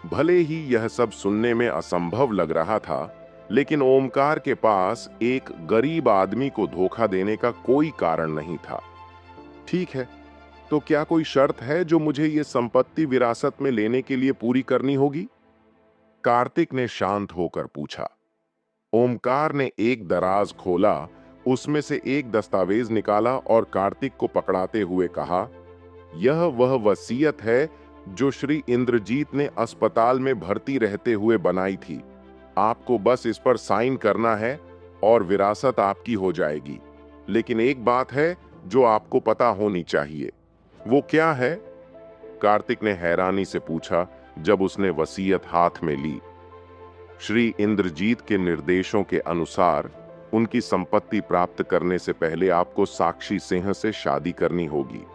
भले ही यह सब सुनने में असंभव लग रहा था, लेकिन ओमकार के पास एक गरीब आदमी को धोखा देने का कोई कारण नहीं था। ठीक है, तो क्या कोई शर्त है जो मुझे ये संपत्ति विरासत में लेने के लिए पूरी करनी होगी? कार्तिक ने शांत होकर पूछा। ओमकार ने एक दराज खोला, उसमें से एक दस्तावेज निकाला और कार्तिक को पकड़ाते हुए कहा, यह वह वसीयत है जो श्री इंद्रजीत ने अस्पताल में भर्ती रहते हुए बनाई थी। आपको बस इस पर साइन करना है और विरासत आपकी हो जाएगी। लेकिन एक बात है जो आपको पता होनी चाहिए। वो क्या है? कार्तिक ने हैरानी से पूछा जब उसने वसीयत हाथ में ली। श्री इंद्रजीत के निर्देशों के अनुसार उनकी संपत्ति प्राप्त करने से पहले आपको साक्षी सिंह से शादी करनी होगी।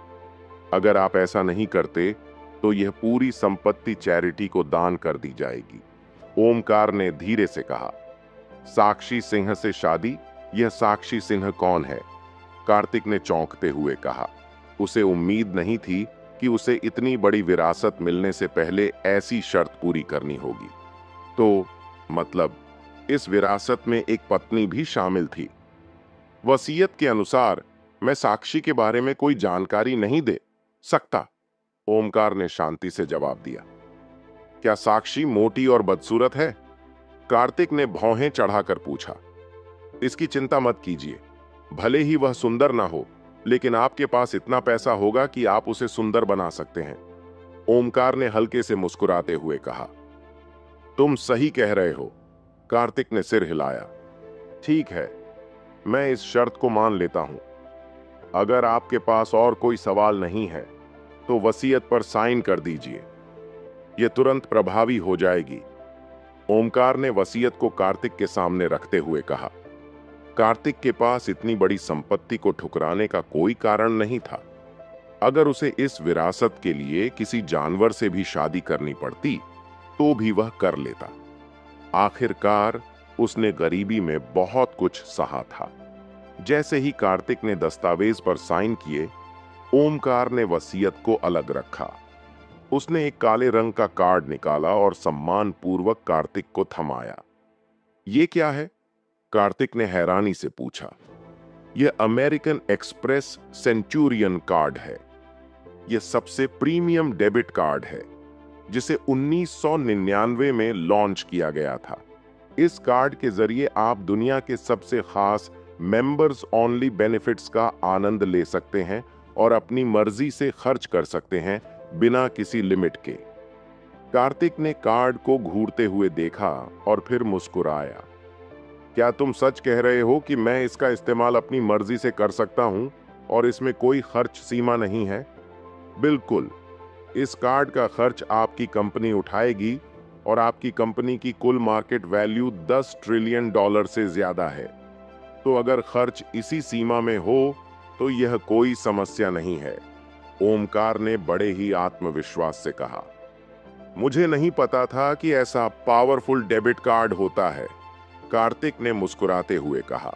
अगर आप ऐसा नहीं करते तो यह पूरी संपत्ति चैरिटी को दान कर दी जाएगी। ओमकार ने धीरे से कहा। साक्षी सिंह से शादी? यह साक्षी सिंह कौन है? कार्तिक ने चौंकते हुए कहा। उसे उम्मीद नहीं थी कि उसे इतनी बड़ी विरासत मिलने से पहले ऐसी शर्त पूरी करनी होगी। तो मतलब इस विरासत में एक पत्नी भी शामिल थी? वसीयत के अनुसार मैं साक्षी के बारे में कोई जानकारी नहीं दे सकता, ओमकार ने शांति से जवाब दिया। क्या साक्षी मोटी और बदसूरत है? कार्तिक ने भौहें चढ़ाकर पूछा। इसकी चिंता मत कीजिए, भले ही वह सुंदर ना हो, लेकिन आपके पास इतना पैसा होगा कि आप उसे सुंदर बना सकते हैं, ओमकार ने हल्के से मुस्कुराते हुए कहा। तुम सही कह रहे हो, कार्तिक ने सिर हिलाया। ठीक है, मैं इस शर्त को मान लेता हूं। अगर आपके पास और कोई सवाल नहीं है तो वसीयत पर साइन कर दीजिए, यह तुरंत प्रभावी हो जाएगी, ओमकार ने वसीयत को कार्तिक के सामने रखते हुए कहा। कार्तिक के पास इतनी बड़ी संपत्ति को ठुकराने का कोई कारण नहीं था। अगर उसे इस विरासत के लिए किसी जानवर से भी शादी करनी पड़ती तो भी वह कर लेता। आखिरकार उसने गरीबी में बहुत कुछ सहा था। जैसे ही कार्तिक ने दस्तावेज पर साइन किए, ओमकार ने वसीयत को अलग रखा। उसने एक काले रंग का कार्ड निकाला और सम्मान पूर्वक कार्तिक को थमाया। ये क्या है? कार्तिक ने हैरानी से पूछा। यह अमेरिकन एक्सप्रेस सेंचुरियन कार्ड है। यह सबसे प्रीमियम डेबिट कार्ड है जिसे 1999 में लॉन्च किया गया था। इस कार्ड के जरिए आप दुनिया के सबसे खास मेंबर्स ओनली बेनिफिट्स का आनंद ले सकते हैं और अपनी मर्जी से खर्च कर सकते हैं बिना किसी लिमिट के। कार्तिक ने कार्ड को घूरते हुए देखा और फिर मुस्कुराया। क्या तुम सच कह रहे हो कि मैं इसका इस्तेमाल अपनी मर्जी से कर सकता हूं और इसमें कोई खर्च सीमा नहीं है? बिल्कुल, इस कार्ड का खर्च आपकी कंपनी उठाएगी और आपकी कंपनी की कुल मार्केट वैल्यू $10 ट्रिलियन से ज्यादा है। तो अगर खर्च इसी सीमा में हो तो यह कोई समस्या नहीं है, ओमकार ने बड़े ही आत्मविश्वास से कहा। मुझे नहीं पता था कि ऐसा पावरफुल डेबिट कार्ड होता है, कार्तिक ने मुस्कुराते हुए कहा।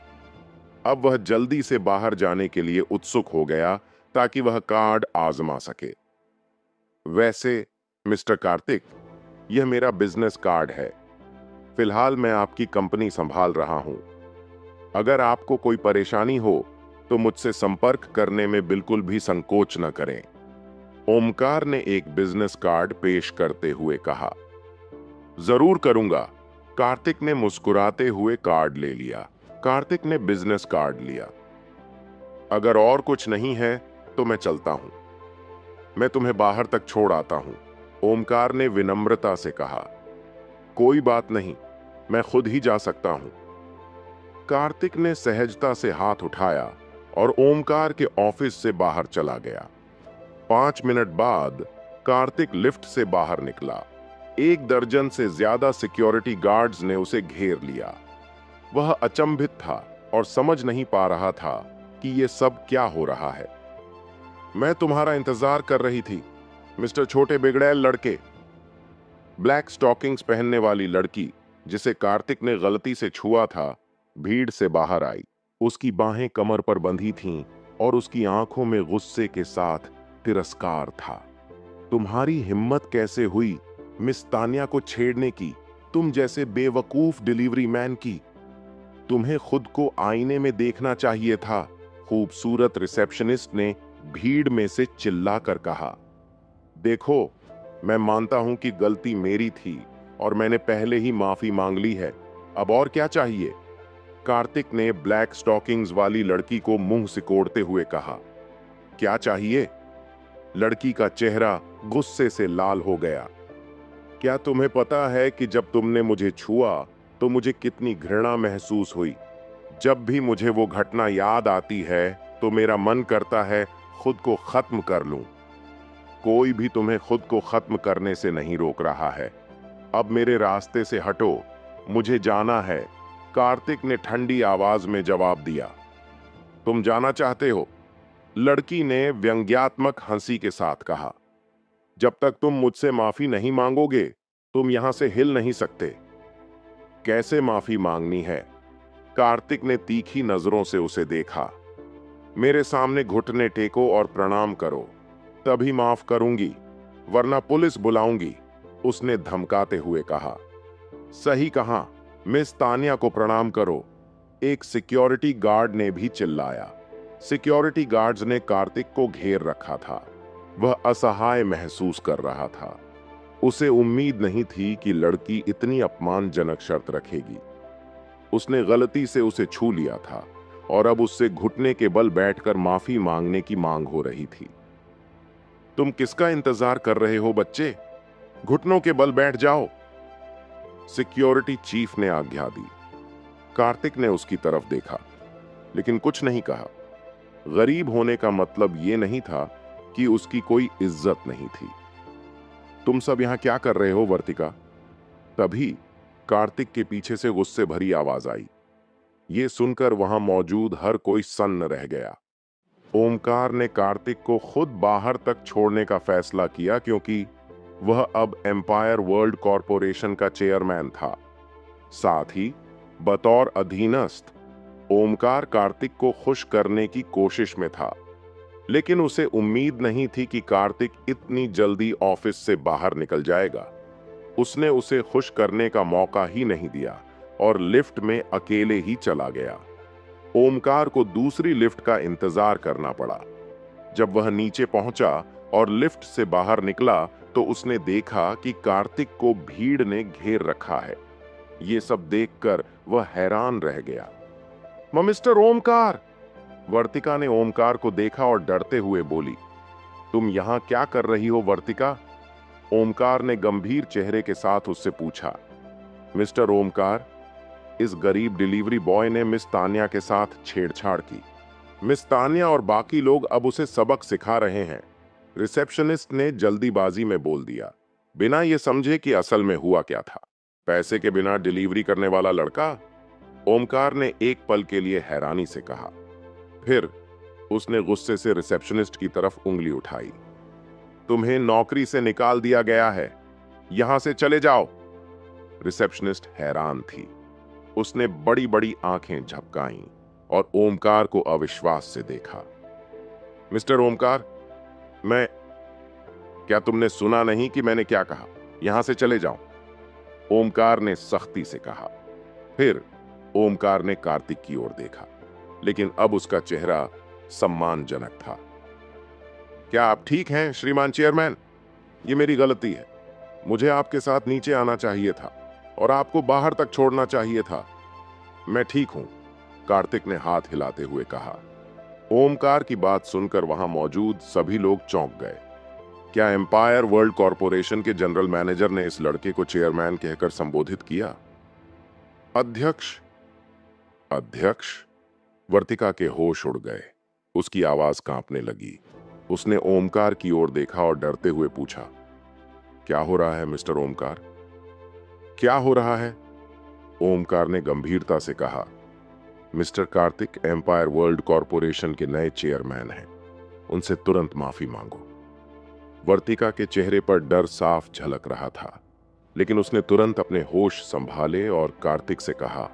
अब वह जल्दी से बाहर जाने के लिए उत्सुक हो गया ताकि वह कार्ड आजमा सके। वैसे मिस्टर कार्तिक, यह मेरा बिजनेस कार्ड है। फिलहाल मैं आपकी कंपनी संभाल रहा हूं। अगर आपको कोई परेशानी हो तो मुझसे संपर्क करने में बिल्कुल भी संकोच न करें, ओमकार ने एक बिजनेस कार्ड पेश करते हुए कहा। जरूर करूंगा, कार्तिक ने मुस्कुराते हुए कार्ड ले लिया। कार्तिक ने बिजनेस कार्ड लिया। अगर और कुछ नहीं है तो मैं चलता हूं। मैं तुम्हें बाहर तक छोड़ आता हूं, ओमकार ने विनम्रता से कहा, कोई बात नहीं, मैं खुद ही जा सकता हूं। कार्तिक ने सहजता से हाथ उठाया और ओमकार के ऑफिस से बाहर चला गया। 5 मिनट बाद कार्तिक लिफ्ट से बाहर निकला। 1 दर्जन से ज्यादा सिक्योरिटी गार्ड्स ने उसे घेर लिया। वह अचंभित था और समझ नहीं पा रहा था कि यह सब क्या हो रहा है। मैं तुम्हारा इंतजार कर रही थी, मिस्टर छोटे बिगड़ैल लड़के। ब्लैक स्टॉकिंग्स पहनने वाली लड़की, जिसे कार्तिक ने गलती से छुआ था, भीड़ से बाहर आई। उसकी बाहें कमर पर बंधी थीं और उसकी आंखों में गुस्से के साथ तिरस्कार था। तुम्हारी हिम्मत कैसे हुई मिस तान्या को छेड़ने की, तुम जैसे बेवकूफ डिलीवरी मैन की? तुम्हें खुद को आईने में देखना चाहिए था, खूबसूरत रिसेप्शनिस्ट ने भीड़ में से चिल्लाकर कहा। देखो, मैं मानता हूं कि गलती मेरी थी और मैंने पहले ही माफी मांग ली है। अब और क्या चाहिए? कार्तिक ने ब्लैक स्टॉकिंग्स वाली लड़की को मुंह सिकोड़ते हुए कहा। क्या चाहिए? लड़की का चेहरा गुस्से से लाल हो गया। क्या तुम्हें पता है कि जब तुमने मुझे छुआ तो मुझे कितनी घृणा महसूस हुई? जब भी मुझे वो घटना याद आती है तो मेरा मन करता है खुद को खत्म कर लूं। कोई भी तुम्हें खुद को खत्म करने से नहीं रोक रहा है। अब मेरे रास्ते से हटो, मुझे जाना है, कार्तिक ने ठंडी आवाज में जवाब दिया। तुम जाना चाहते हो? लड़की ने व्यंग्यात्मक हंसी के साथ कहा। जब तक तुम मुझसे माफी नहीं मांगोगे, तुम यहां से हिल नहीं सकते। कैसे माफी मांगनी है? कार्तिक ने तीखी नजरों से उसे देखा। मेरे सामने घुटने टेको और प्रणाम करो, तभी माफ करूंगी, वरना पुलिस बुलाऊंगी, उसने धमकाते हुए कहा। सही कहा, मिस तान्या को प्रणाम करो, एक सिक्योरिटी गार्ड ने भी चिल्लाया। सिक्योरिटी गार्ड्स ने कार्तिक को घेर रखा था। वह असहाय महसूस कर रहा था। उसे उम्मीद नहीं थी कि लड़की इतनी अपमानजनक शर्त रखेगी। उसने गलती से उसे छू लिया था और अब उससे घुटने के बल बैठकर माफी मांगने की मांग हो रही थी। तुम किसका इंतजार कर रहे हो बच्चे? घुटनों के बल बैठ जाओ, सिक्योरिटी चीफ ने आज्ञा दी। कार्तिक ने उसकी तरफ देखा, लेकिन कुछ नहीं कहा। गरीब होने का मतलब यह नहीं था कि उसकी कोई इज्जत नहीं थी। तुम सब यहां क्या कर रहे हो वर्तिका? तभी कार्तिक के पीछे से गुस्से भरी आवाज आई। ये सुनकर वहां मौजूद हर कोई सन्न रह गया। ओमकार ने कार्तिक को खुद बाहर तक छोड़ने का फैसला किया, क्योंकि वह अब एम्पायर वर्ल्ड कॉरपोरेशन का चेयरमैन था। साथ ही बतौर अधीनस्थ ओमकार कार्तिक को खुश करने की कोशिश में था, लेकिन उसे उम्मीद नहीं थी कि कार्तिक इतनी जल्दी ऑफिस से बाहर निकल जाएगा। उसने उसे खुश करने का मौका ही नहीं दिया और लिफ्ट में अकेले ही चला गया। ओमकार को दूसरी लिफ्ट का इंतजार करना पड़ा। जब वह नीचे पहुंचा और लिफ्ट से बाहर निकला तो उसने देखा कि कार्तिक को भीड़ ने घेर रखा है। ये सब देखकर वह हैरान रह गया। मिस्टर ओमकार! वर्तिका ने ओमकार को देखा और डरते हुए बोली। तुम यहां क्या कर रही हो वर्तिका? ओमकार ने गंभीर चेहरे के साथ उससे पूछा। मिस्टर ओमकार, इस गरीब डिलीवरी बॉय ने मिस तान्या के साथ छेड़छाड़ की। मिस तान्या और बाकी लोग अब उसे सबक सिखा रहे हैं, रिसेप्शनिस्ट ने जल्दीबाजी में बोल दिया, बिना ये समझे कि असल में हुआ क्या था। पैसे के बिना डिलीवरी करने वाला लड़का? ओमकार ने एक पल के लिए हैरानी से कहा। फिर उसने गुस्से से रिसेप्शनिस्ट की तरफ उंगली उठाई। तुम्हें नौकरी से निकाल दिया गया है, यहां से चले जाओ। रिसेप्शनिस्ट हैरान थी। उसने बड़ी बड़ी आंखें झपकाईं और ओमकार को अविश्वास से देखा। मिस्टर ओमकार, क्या तुमने सुना नहीं कि मैंने क्या कहा? यहां से चले जाओ, ओमकार ने सख्ती से कहा। फिर ओमकार ने कार्तिक की ओर देखा, लेकिन अब उसका चेहरा सम्मानजनक था। क्या आप ठीक हैं श्रीमान चेयरमैन? ये मेरी गलती है। मुझे आपके साथ नीचे आना चाहिए था और आपको बाहर तक छोड़ना चाहिए था। मैं ठीक हूं, कार्तिक ने हाथ हिलाते हुए कहा। ओमकार की बात सुनकर वहां मौजूद सभी लोग चौंक गए। क्या एम्पायर वर्ल्ड कॉरपोरेशन के जनरल मैनेजर ने इस लड़के को चेयरमैन कहकर संबोधित किया? अध्यक्ष। अध्यक्ष। वर्तिका के होश उड़ गए। उसकी आवाज कांपने लगी। उसने ओमकार की ओर देखा और डरते हुए पूछा, क्या हो रहा है मिस्टर ओमकार? क्या हो रहा है? ओमकार ने गंभीरता से कहा, mister Kartik Empire World Corporation के नए चेयरमैन हैं। उनसे तुरंत माफी मांगो। वर्तिका के चेहरे पर डर साफ झलक रहा था, लेकिन उसने तुरंत अपने होश संभाले और कार्तिक से कहा,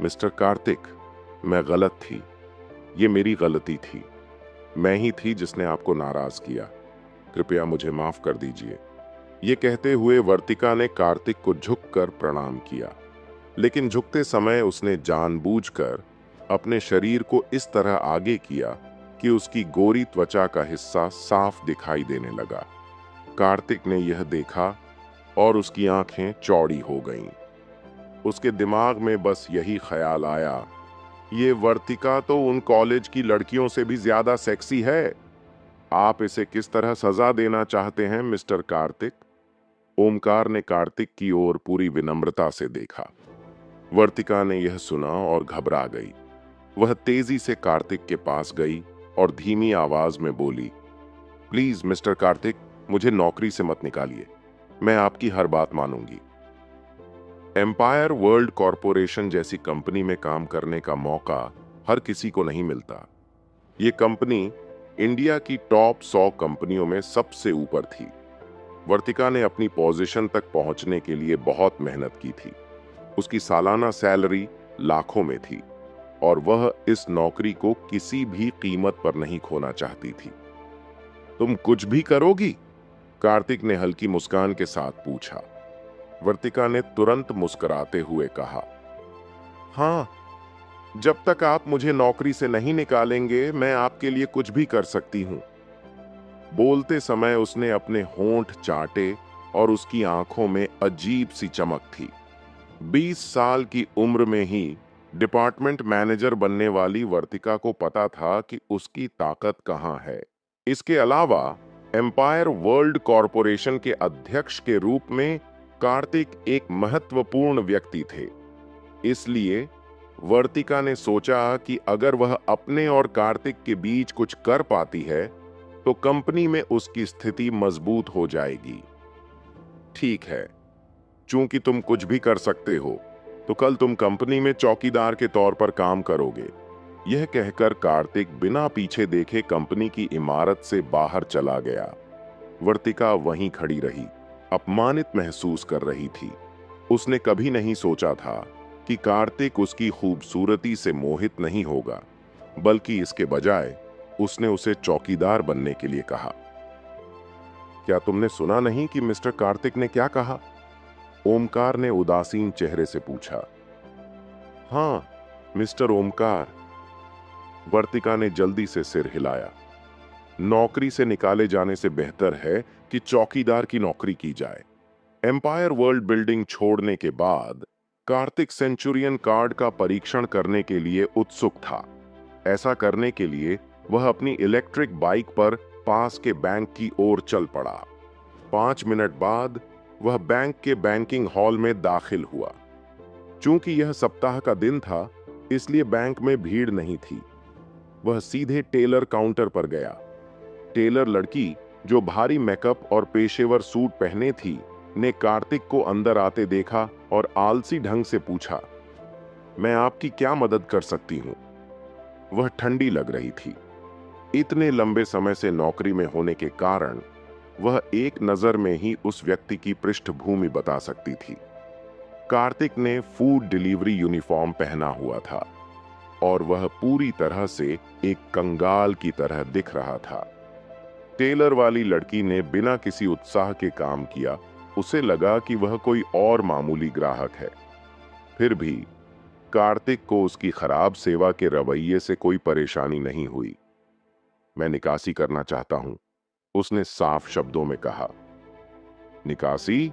मिस्टर कार्तिक, मैं गलत थी। ये मेरी गलती थी। मैं ही थी जिसने आपको नाराज किया। कृपया मुझे माफ कर दीजिए। ये कहते हुए वर्तिका ने कार्तिक को झुककर प्रणाम किया, लेकिन झुकते समय उसने जानबूझकर अपने शरीर को इस तरह आगे किया कि उसकी गोरी त्वचा का हिस्सा साफ दिखाई देने लगा। कार्तिक ने यह देखा और उसकी आंखें चौड़ी हो गईं। उसके दिमाग में बस यही ख्याल आया, ये वर्तिका तो उन कॉलेज की लड़कियों से भी ज्यादा सेक्सी है। आप इसे किस तरह सजा देना चाहते हैं मिस्टर कार्तिक? ओमकार ने कार्तिक की ओर पूरी विनम्रता से देखा। वर्तिका ने यह सुना और घबरा गई। वह तेजी से कार्तिक के पास गई और धीमी आवाज में बोली, प्लीज मिस्टर कार्तिक, मुझे नौकरी से मत निकालिए। मैं आपकी हर बात मानूंगी। एम्पायर वर्ल्ड कॉरपोरेशन जैसी कंपनी में काम करने का मौका हर किसी को नहीं मिलता। ये कंपनी इंडिया की टॉप 100 कंपनियों में सबसे ऊपर थी। वर्तिका ने अपनी पोजीशन तक पहुंचने के लिए बहुत मेहनत की थी। उसकी सालाना सैलरी लाखों में थी और वह इस नौकरी को किसी भी कीमत पर नहीं खोना चाहती थी। तुम कुछ भी करोगी? कार्तिक ने हल्की मुस्कान के साथ पूछा। वर्तिका ने तुरंत मुस्कुराते हुए कहा, हाँ, जब तक आप मुझे नौकरी से नहीं निकालेंगे मैं आपके लिए कुछ भी कर सकती हूं। बोलते समय उसने अपने होंठ चाटे और उसकी आंखों में अजीब सी चमक थी। 20 साल की उम्र में ही डिपार्टमेंट मैनेजर बनने वाली वर्तिका को पता था कि उसकी ताकत कहां है। इसके अलावा एम्पायर वर्ल्ड कॉरपोरेशन के अध्यक्ष के रूप में कार्तिक एक महत्वपूर्ण व्यक्ति थे। इसलिए वर्तिका ने सोचा कि अगर वह अपने और कार्तिक के बीच कुछ कर पाती है तो कंपनी में उसकी स्थिति मजबूत हो जाएगी। ठीक है, चूंकि तुम कुछ भी कर सकते हो तो कल तुम कंपनी में चौकीदार के तौर पर काम करोगे। यह कहकर कार्तिक बिना पीछे देखे कंपनी की इमारत से बाहर चला गया। वर्तिका वहीं खड़ी रही, अपमानित महसूस कर रही थी। उसने कभी नहीं सोचा था कि कार्तिक उसकी खूबसूरती से मोहित नहीं होगा, बल्कि इसके बजाय उसने उसे चौकीदार बनने के लिए कहा। क्या तुमने सुना नहीं कि मिस्टर कार्तिक ने क्या कहा? ओमकार ने उदासीन चेहरे से पूछा। हाँ, मिस्टर ओमकार। वर्तिका ने जल्दी से सिर हिलाया। नौकरी से निकाले जाने से बेहतर है कि चौकीदार की नौकरी की जाए। एम्पायर वर्ल्ड बिल्डिंग छोड़ने के बाद कार्तिक सेंचुरियन कार्ड का परीक्षण करने के लिए उत्सुक था। ऐसा करने के लिए वह अपनी इलेक्ट्रिक बाइक पर पास के बैंक की ओर चल पड़ा। 5 मिनट बाद वह बैंक के बैंकिंग हॉल में दाखिल हुआ। चूंकि यह सप्ताह का दिन था, इसलिए बैंक में भीड़ नहीं थी। वह सीधे टेलर काउंटर पर गया। टेलर लड़की, जो भारी मेकअप और पेशेवर सूट पहने थी, ने कार्तिक को अंदर आते देखा और आलसी ढंग से पूछा, मैं आपकी क्या मदद कर सकती हूं? वह ठंडी लग रही थी। इतने लंबे समय से नौकरी में होने के कारण वह एक नजर में ही उस व्यक्ति की पृष्ठभूमि बता सकती थी। कार्तिक ने फूड डिलीवरी यूनिफॉर्म पहना हुआ था और वह पूरी तरह से एक कंगाल की तरह दिख रहा था। टेलर वाली लड़की ने बिना किसी उत्साह के काम किया। उसे लगा कि वह कोई और मामूली ग्राहक है। फिर भी कार्तिक को उसकी खराब सेवा के रवैये से कोई परेशानी नहीं हुई। मैं निकासी करना चाहता हूं, उसने साफ शब्दों में कहा। निकासी?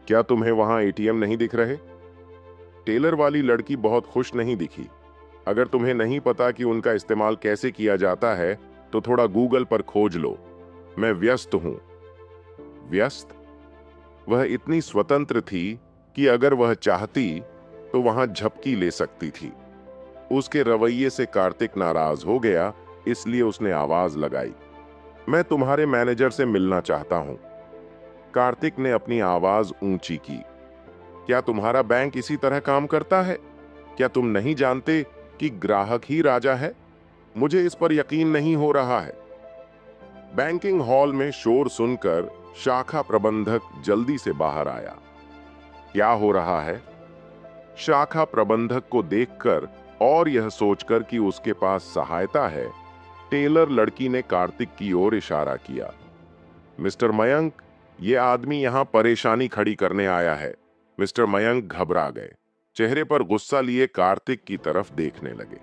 क्या तुम्हें वहां एटीएम नहीं दिख रहे? टेलर वाली लड़की बहुत खुश नहीं दिखी। अगर तुम्हें नहीं पता कि उनका इस्तेमाल कैसे किया जाता है तो थोड़ा गूगल पर खोज लो। मैं व्यस्त हूं। व्यस्त? वह इतनी स्वतंत्र थी कि अगर वह चाहती तो वहां झपकी ले सकती थी। उसके रवैये से कार्तिक नाराज हो गया, इसलिए उसने आवाज लगाई, मैं तुम्हारे मैनेजर से मिलना चाहता हूं। कार्तिक ने अपनी आवाज ऊंची की। क्या तुम्हारा बैंक इसी तरह काम करता है? क्या तुम नहीं जानते कि ग्राहक ही राजा है? मुझे इस पर यकीन नहीं हो रहा है। बैंकिंग हॉल में शोर सुनकर शाखा प्रबंधक जल्दी से बाहर आया। क्या हो रहा है? शाखा प्रबंधक को देखकर और यह सोचकर कि उसके पास सहायता है, टेलर लड़की ने कार्तिक की ओर इशारा किया। मिस्टर मयंक, ये आदमी यहां परेशानी खड़ी करने आया है। मिस्टर मयंक घबरा गए, चेहरे पर गुस्सा लिए कार्तिक की तरफ देखने लगे।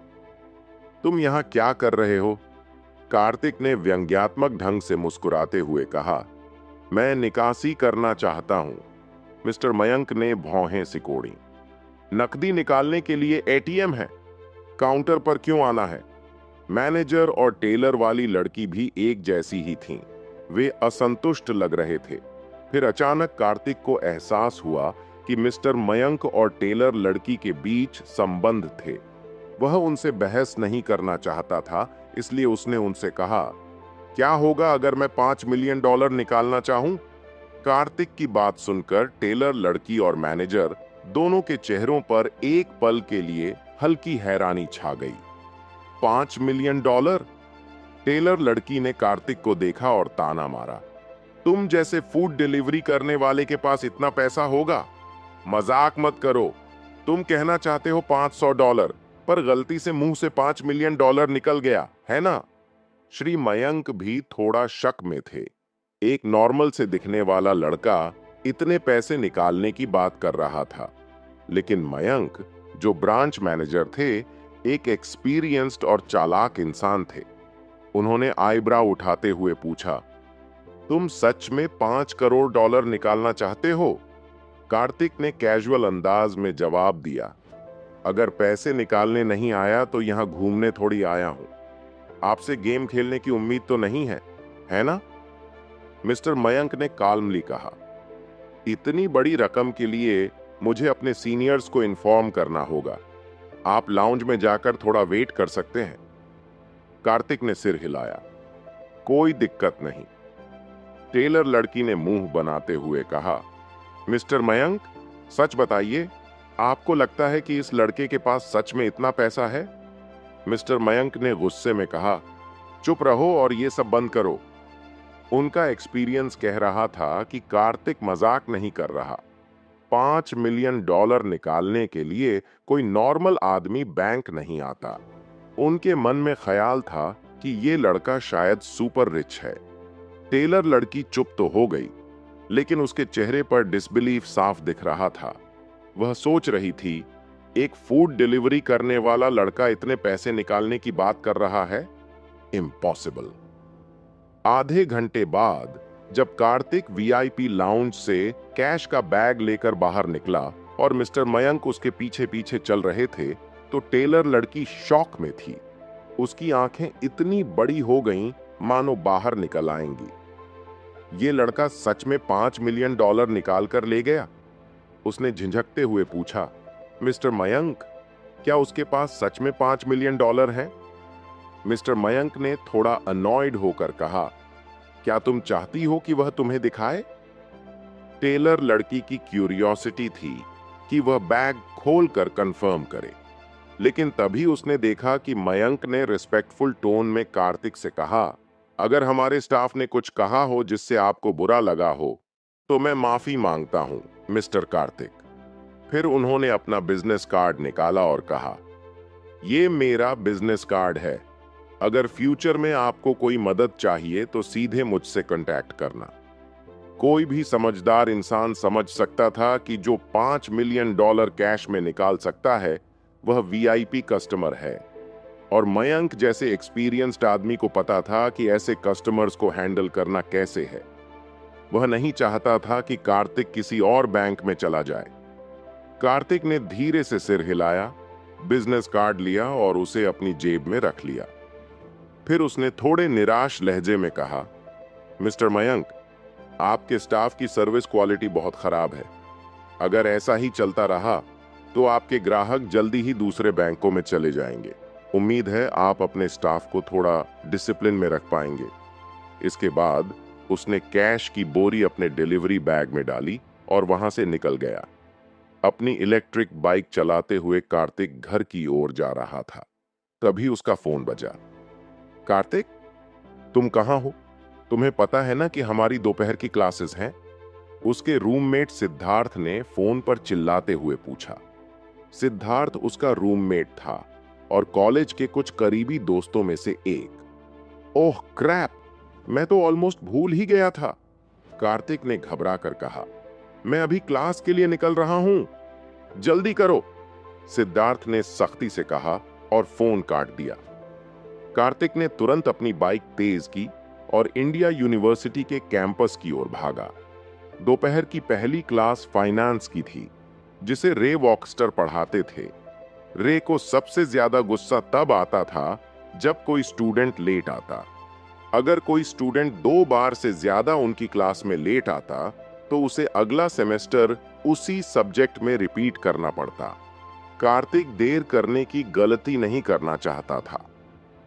तुम यहां क्या कर रहे हो? कार्तिक ने व्यंग्यात्मक ढंग से मुस्कुराते हुए कहा, मैं निकासी करना चाहता हूं। मिस्टर मयंक ने भौहें सिकोड़ी। नकदी निकालने के लिए एटीएम है, काउंटर पर क्यों आना है? मैनेजर और टेलर वाली लड़की भी एक जैसी ही थीं। वे असंतुष्ट लग रहे थे। फिर अचानक कार्तिक को एहसास हुआ कि मिस्टर मयंक और टेलर लड़की के बीच संबंध थे। वह उनसे बहस नहीं करना चाहता था, इसलिए उसने उनसे कहा, क्या होगा अगर मैं $5 मिलियन निकालना चाहूं? कार्तिक की बात सुनकर टेलर लड़की और मैनेजर दोनों के चेहरों पर एक पल के लिए हल्की हैरानी छा गई। $5 मिलियन? टेलर लड़की ने कार्तिक को देखा और ताना मारा, तुम जैसे फूड डिलीवरी करने वाले के पास इतना पैसा होगा? मजाक मत करो। तुम कहना चाहते हो $500, पर गलती से मुंह से $5 मिलियन निकल गया, है ना? श्री मयंक भी थोड़ा शक में थे। एक नॉर्मल से दिखने वाला लड़का इतने पैसे निकालने की बात कर रहा था, लेकिन मयंक, जो ब्रांच मैनेजर थे, एक एक्सपीरियंस्ड और चालाक इंसान थे। उन्होंने आईब्राव उठाते हुए पूछा, तुम सच में $5 करोड़ निकालना चाहते हो? कार्तिक ने कैजुअल अंदाज में जवाब दिया, अगर पैसे निकालने नहीं आया तो यहां घूमने थोड़ी आया हूं। आपसे गेम खेलने की उम्मीद तो नहीं है ना? मिस्टर मयंक ने काल्मली कहा, इतनी बड़ी रकम के लिए मुझे अपने सीनियर्स को इन्फॉर्म करना होगा। आप लाउंज में जाकर थोड़ा वेट कर सकते हैं। कार्तिक ने सिर हिलाया, कोई दिक्कत नहीं। टेलर लड़की ने मुंह बनाते हुए कहा, मिस्टर मयंक, सच बताइए, आपको लगता है कि इस लड़के के पास सच में इतना पैसा है? मिस्टर मयंक ने गुस्से में कहा, चुप रहो और ये सब बंद करो। उनका एक्सपीरियंस कह रहा था कि कार्तिक मजाक नहीं कर रहा। $5 मिलियन निकालने के लिए कोई नॉर्मल आदमी बैंक नहीं आता। उनके मन में ख्याल था कि ये लड़का शायद सुपर रिच है। टेलर लड़की चुप तो हो गई, लेकिन उसके चेहरे पर डिसबिलीफ साफ दिख रहा था। वह सोच रही थी, एक फूड डिलीवरी करने वाला लड़का इतने पैसे निकालने की बात कर रहा है? इम्पॉसिबल। आधे घंटे बाद जब कार्तिक वीआईपी लाउंज से कैश का बैग लेकर बाहर निकला और मिस्टर मयंक उसके पीछे पीछे चल रहे थे, तो टेलर लड़की शॉक में थी। उसकी आंखें इतनी बड़ी हो गईं मानो बाहर निकल आएंगी। ये लड़का सच में $5 मिलियन निकाल कर ले गया? उसने झिझकते हुए पूछा, मिस्टर मयंक, क्या उसके पास सच में $5 मिलियन हैं? मिस्टर मयंक ने थोड़ा अनॉयड होकर कहा, क्या तुम चाहती हो कि वह तुम्हें दिखाए? टेलर लड़की की क्यूरियोसिटी थी कि वह बैग खोलकर कंफर्म करे, लेकिन तभी उसने देखा कि मयंक ने रिस्पेक्टफुल टोन में कार्तिक से कहा, अगर हमारे स्टाफ ने कुछ कहा हो जिससे आपको बुरा लगा हो, तो मैं माफी मांगता हूं, मिस्टर कार्तिक। फिर उन्होंने अपना बिजनेस कार्ड निकाला और कहा, ये मेरा बिजनेस कार्ड है। अगर फ्यूचर में आपको कोई मदद चाहिए तो सीधे मुझसे कांटेक्ट करना। कोई भी समझदार इंसान समझ सकता था कि जो $5 मिलियन कैश में निकाल सकता है, वह वीआईपी कस्टमर है। और मयंक जैसे एक्सपीरियंस्ड आदमी को पता था कि ऐसे कस्टमर्स को हैंडल करना कैसे है। वह नहीं चाहता था कि कार्तिक किसी और बैंक में चला जाए। कार्तिक ने धीरे से सिर हिलाया, बिजनेस कार्ड लिया और उसे अपनी जेब में रख लिया। फिर उसने थोड़े निराश लहजे में कहा, मिस्टर मयंक, आपके स्टाफ की सर्विस क्वालिटी बहुत खराब है। अगर ऐसा ही चलता रहा तो आपके ग्राहक जल्दी ही दूसरे बैंकों में चले जाएंगे। उम्मीद है आप अपने स्टाफ को थोड़ा डिसिप्लिन में रख पाएंगे। इसके बाद उसने कैश की बोरी अपने डिलीवरी बैग में डाली और वहां से निकल गया। अपनी इलेक्ट्रिक बाइक चलाते हुए कार्तिक घर की ओर जा रहा था। तभी उसका फोन बजा। कार्तिक, तुम कहाँ हो? तुम्हें पता है ना कि हमारी दोपहर की क्लासेस हैं? उसके रूममेट सिद्धार्थ ने फोन पर चिल्लाते हुए पूछा। सिद्धार्थ उसका रूममेट था और कॉलेज के कुछ करीबी दोस्तों में से एक। ओह क्रैप, मैं तो ऑलमोस्ट भूल ही गया था, कार्तिक ने घबरा कर कहा। मैं अभी क्लास के लिए निकल रहा हूं, जल्दी करो, सिद्धार्थ ने सख्ती से कहा और फोन काट दिया। कार्तिक ने तुरंत अपनी बाइक तेज की और इंडिया यूनिवर्सिटी के कैंपस की ओर भागा। दोपहर की पहली क्लास फाइनेंस की थी, जिसे रे वॉक्स्टर पढ़ाते थे। रे को सबसे ज्यादा गुस्सा तब आता था जब कोई स्टूडेंट लेट आता। अगर कोई स्टूडेंट 2 बार से ज्यादा उनकी क्लास में लेट आता तो उसे अगला सेमेस्टर उसी सब्जेक्ट में रिपीट करना पड़ता। कार्तिक देर करने की गलती नहीं करना चाहता था।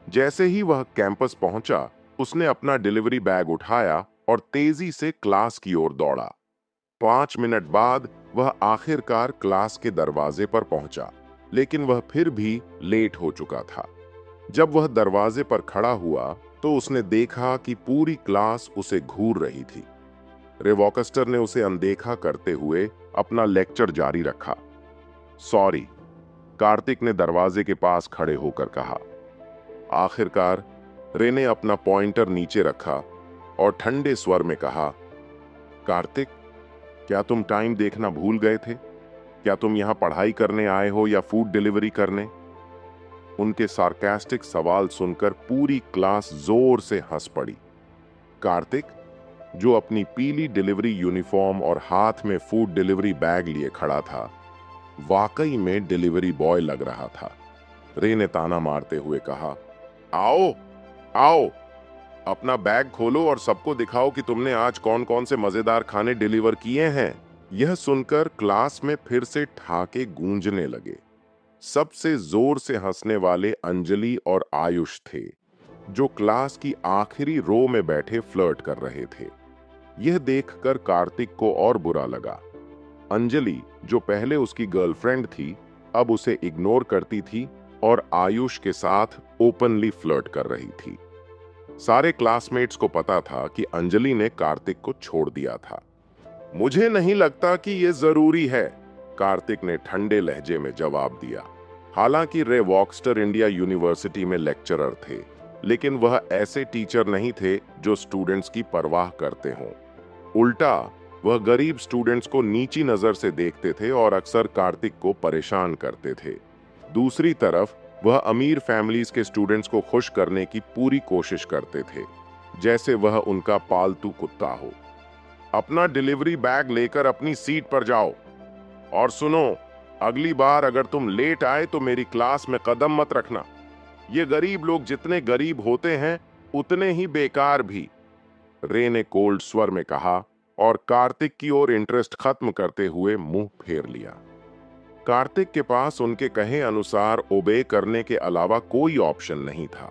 जैसे ही वह कैंपस पहुंचा, उसने अपना डिलीवरी बैग उठाया और तेजी से क्लास की ओर दौड़ा। 5 मिनट बाद वह आखिरकार क्लास के दरवाजे पर पहुंचा, लेकिन वह फिर भी लेट हो चुका था। जब वह दरवाजे पर खड़ा हुआ तो उसने देखा कि पूरी क्लास उसे घूर रही थी। रे वॉक्स्टर ने उसे अनदेखा करते हुए अपना लेक्चर जारी रखा। सॉरी, कार्तिक ने दरवाजे के पास खड़े होकर कहा। आखिरकार रे ने अपना पॉइंटर नीचे रखा और ठंडे स्वर में कहा, कार्तिक, क्या तुम टाइम देखना भूल गए थे? क्या तुम यहां पढ़ाई करने आए हो या फूड डिलीवरी करने? उनके सार्कास्टिक सवाल सुनकर पूरी क्लास जोर से हंस पड़ी। कार्तिक, जो अपनी पीली डिलीवरी यूनिफॉर्म और हाथ में फूड डिलीवरी बैग लिए खड़ा था, वाकई में डिलीवरी बॉय लग रहा था। रे ने ताना मारते हुए कहा, आओ आओ, अपना बैग खोलो और सबको दिखाओ कि तुमने आज कौन कौन से मजेदार खाने डिलीवर किए हैं। यह सुनकर क्लास में फिर से ठहाके गूंजने लगे। सबसे जोर से हंसने वाले अंजलि और आयुष थे, जो क्लास की आखिरी रो में बैठे फ्लर्ट कर रहे थे। यह देखकर कार्तिक को और बुरा लगा। अंजलि, जो पहले उसकी गर्लफ्रेंड थी, अब उसे इग्नोर करती थी और आयुष के साथ ओपनली फ्लर्ट कर रही थी। सारे क्लासमेट्स को पता था कि अंजलि ने कार्तिक को छोड़ दिया था। मुझे नहीं लगता कि यह जरूरी है, कार्तिक ने ठंडे लहजे में जवाब दिया। हालांकि रे वॉक्स्टर इंडिया यूनिवर्सिटी में लेक्चरर थे, लेकिन वह ऐसे टीचर नहीं थे जो स्टूडेंट्स की परवाह करते हों। उल्टा, वह गरीब स्टूडेंट्स को नीची नजर से देखते थे और अक्सर कार्तिक को परेशान करते थे। दूसरी तरफ वह अमीर फैमिलीज के स्टूडेंट्स को खुश करने की पूरी कोशिश करते थे, जैसे वह उनका पालतू कुत्ता हो। अपना डिलीवरी बैग लेकर अपनी सीट पर जाओ, और सुनो, अगली बार अगर तुम लेट आए तो मेरी क्लास में कदम मत रखना। ये गरीब लोग जितने गरीब होते हैं, उतने ही बेकार भी, रे ने कोल्ड स्वर में कहा और कार्तिक की ओर इंटरेस्ट खत्म करते हुए मुंह फेर लिया। कार्तिक के पास उनके कहे अनुसार ओबे करने के अलावा कोई ऑप्शन नहीं था।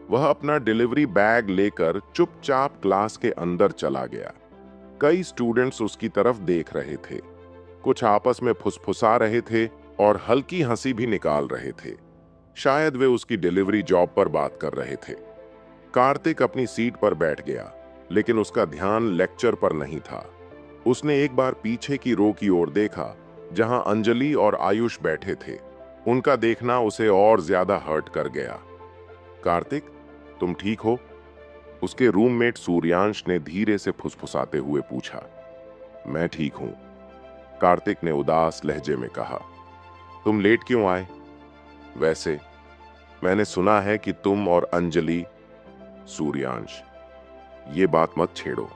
वह अपना डिलीवरी बैग लेकर चुपचाप क्लास के अंदर चला गया। कई स्टूडेंट्स उसकी तरफ देख रहे थे, कुछ आपस में फुसफुसा रहे थे और हल्की हंसी भी निकाल रहे थे। शायद वे उसकी डिलीवरी जॉब पर बात कर रहे थे। कार्तिक अपनी सीट पर बैठ गया, लेकिन उसका ध्यान लेक्चर पर नहीं था। उसने एक बार पीछे की रो की ओर देखा, जहां अंजलि और आयुष बैठे थे। उनका देखना उसे और ज्यादा हर्ट कर गया। कार्तिक, तुम ठीक हो? उसके रूममेट सूर्यांश ने धीरे से फुसफुसाते हुए पूछा। मैं ठीक हूं, कार्तिक ने उदास लहजे में कहा। तुम लेट क्यों आए? वैसे मैंने सुना है कि तुम और अंजलि। सूर्यांश, ये बात मत छेड़ो,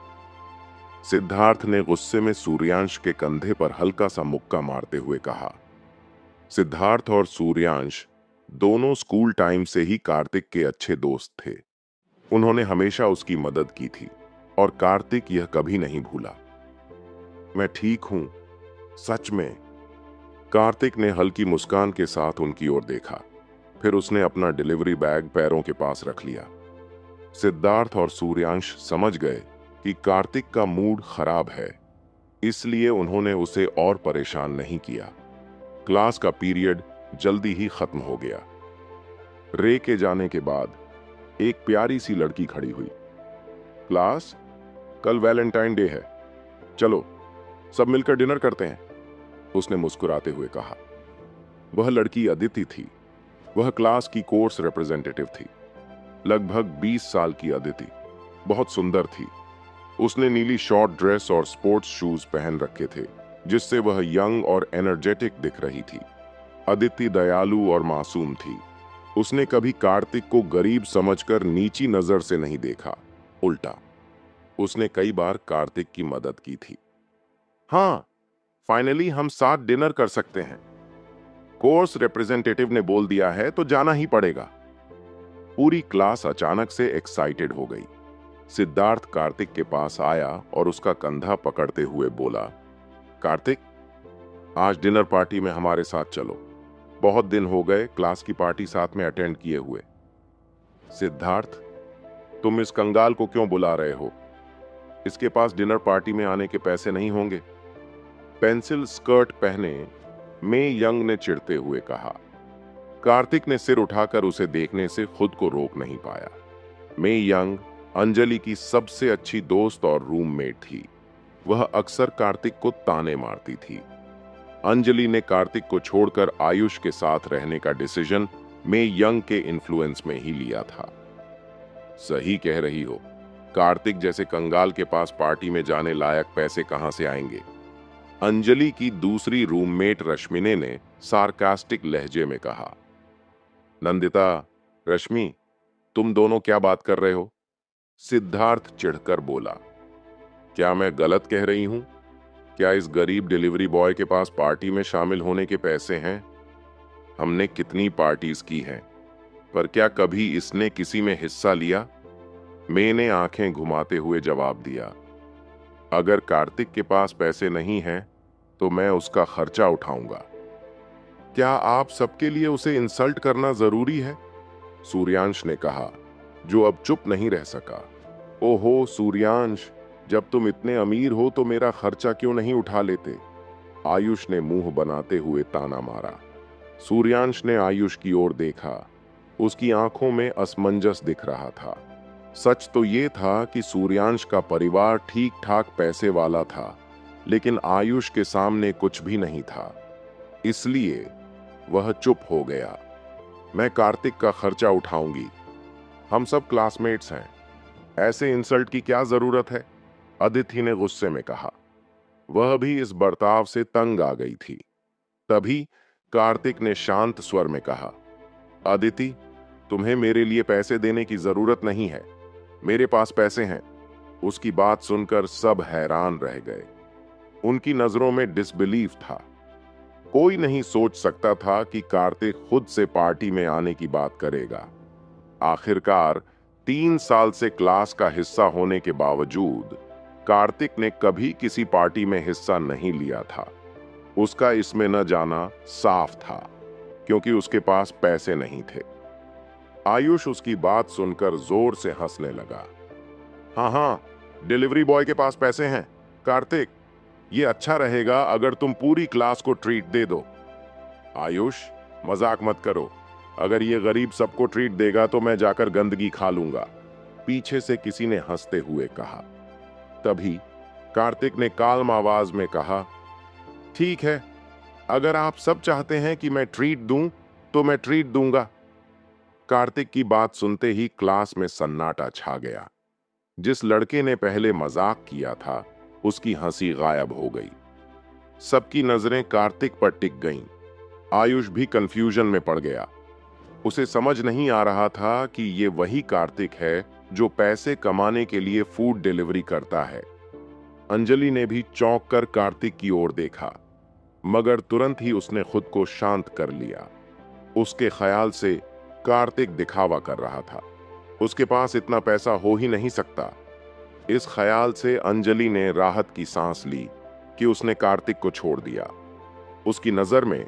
सिद्धार्थ ने गुस्से में सूर्यांश के कंधे पर हल्का सा मुक्का मारते हुए कहा। सिद्धार्थ और सूर्यांश दोनों स्कूल टाइम से ही कार्तिक के अच्छे दोस्त थे। उन्होंने हमेशा उसकी मदद की थी। और कार्तिक यह कभी नहीं भूला। मैं ठीक हूं, सच में। कार्तिक ने हल्की मुस्कान के साथ उनकी ओर देखा। फिर उसने अपना डिलीवरी बैग पैरों के पास रख लिया। सिद्धार्थ और सूर्यांश समझ गए कि कार्तिक का मूड खराब है, इसलिए उन्होंने उसे और परेशान नहीं किया। क्लास का पीरियड जल्दी ही खत्म हो गया। रे के जाने के बाद एक प्यारी सी लड़की खड़ी हुई। क्लास, कल वैलेंटाइन डे है, चलो सब मिलकर डिनर करते हैं, उसने मुस्कुराते हुए कहा। वह लड़की अदिति थी। वह क्लास की कोर्स रिप्रेजेंटेटिव थी। लगभग 20 साल की अदिति बहुत सुंदर थी। उसने नीली शॉर्ट ड्रेस और स्पोर्ट्स शूज पहन रखे थे, जिससे वह यंग और एनर्जेटिक दिख रही थी। अदिति दयालु और मासूम थी। उसने कभी कार्तिक को गरीब समझकर नीची नजर से नहीं देखा, उल्टा उसने कई बार कार्तिक की मदद की थी। हाँ, फाइनली हम साथ डिनर कर सकते हैं। कोर्स रिप्रेजेंटेटिव ने बोल दिया है तो जाना ही पड़ेगा। पूरी क्लास अचानक से एक्साइटेड हो गई। सिद्धार्थ कार्तिक के पास आया और उसका कंधा पकड़ते हुए बोला, कार्तिक, आज डिनर पार्टी में हमारे साथ चलो। बहुत दिन हो गए क्लास की पार्टी साथ में अटेंड किए हुए। सिद्धार्थ, तुम इस कंगाल को क्यों बुला रहे हो? इसके पास डिनर पार्टी में आने के पैसे नहीं होंगे। पेंसिल स्कर्ट पहने मे यंग ने चिढ़ते हुए कहा। कार्तिक ने सिर उठाकर उसे देखने से खुद को रोक नहीं पाया। मे यंग अंजलि की सबसे अच्छी दोस्त और रूममेट थी। वह अक्सर कार्तिक को ताने मारती थी। अंजलि ने कार्तिक को छोड़कर आयुष के साथ रहने का डिसीजन मे यंग के इन्फ्लुएंस में ही लिया था। सही कह रही हो, कार्तिक जैसे कंगाल के पास पार्टी में जाने लायक पैसे कहां से आएंगे? अंजलि की दूसरी रूममेट रश्मिने ने सार्कास्टिक लहजे में कहा। नंदिता, रश्मि, तुम दोनों क्या बात कर रहे हो? सिद्धार्थ चिढ़कर बोला। क्या मैं गलत कह रही हूं? क्या इस गरीब डिलीवरी बॉय के पास पार्टी में शामिल होने के पैसे हैं? हमने कितनी पार्टीज की हैं, पर क्या कभी इसने किसी में हिस्सा लिया? मैंने आंखें घुमाते हुए जवाब दिया, अगर कार्तिक के पास पैसे नहीं हैं तो मैं उसका खर्चा उठाऊंगा। क्या आप सबके लिए उसे इंसल्ट करना जरूरी है? सूर्यांश ने कहा, जो अब चुप नहीं रह सका। ओहो सूर्यांश, जब तुम इतने अमीर हो तो मेरा खर्चा क्यों नहीं उठा लेते? आयुष ने मुंह बनाते हुए ताना मारा। सूर्यांश ने आयुष की ओर देखा। उसकी आंखों में असमंजस दिख रहा था। सच तो ये था कि सूर्यांश का परिवार ठीक ठाक पैसे वाला था, लेकिन आयुष के सामने कुछ भी नहीं था, इसलिए वह चुप हो गया। मैं कार्तिक का खर्चा उठाऊंगी, हम सब क्लासमेट्स हैं, ऐसे इंसल्ट की क्या जरूरत है? अदिति ने गुस्से में कहा। वह भी इस बर्ताव से तंग आ गई थी। तभी कार्तिक ने शांत स्वर में कहा, अदिति, तुम्हें मेरे लिए पैसे देने की जरूरत नहीं है, मेरे पास पैसे हैं। उसकी बात सुनकर सब हैरान रह गए। उनकी नजरों में डिसबिलीफ था। कोई नहीं सोच सकता था कि कार्तिक खुद से पार्टी में आने की बात करेगा। आखिरकार 3 साल से क्लास का हिस्सा होने के बावजूद कार्तिक ने कभी किसी पार्टी में हिस्सा नहीं लिया था। उसका इसमें न जाना साफ था, क्योंकि उसके पास पैसे नहीं थे। आयुष उसकी बात सुनकर जोर से हंसने लगा। हाँ, डिलीवरी बॉय के पास पैसे हैं। कार्तिक, ये अच्छा रहेगा अगर तुम पूरी क्लास को ट्रीट दे दो। आयुष, मजाक मत करो। अगर ये गरीब सबको ट्रीट देगा तो मैं जाकर गंदगी खा लूंगा, पीछे से किसी ने हंसते हुए कहा। तभी कार्तिक ने काल्म आवाज में कहा, ठीक है, अगर आप सब चाहते हैं कि मैं ट्रीट दूं तो मैं ट्रीट दूंगा। कार्तिक की बात सुनते ही क्लास में सन्नाटा छा गया। जिस लड़के ने पहले मजाक किया था, उसकी हंसी गायब हो गई। सबकी नजरें कार्तिक पर टिक गईं। आयुष भी कंफ्यूजन में पड़ गया। उसे समझ नहीं आ रहा था कि ये वही कार्तिक है जो पैसे कमाने के लिए फूड डिलीवरी करता है। अंजलि ने भी चौंक कर कार्तिक की ओर देखा, मगर तुरंत ही उसने खुद को शांत कर लिया। उसके ख्याल से कार्तिक दिखावा कर रहा था। उसके पास इतना पैसा हो ही नहीं सकता। इस ख्याल से अंजलि ने राहत की सांस ली कि उसने कार्तिक को छोड़ दिया। उसकी नजर में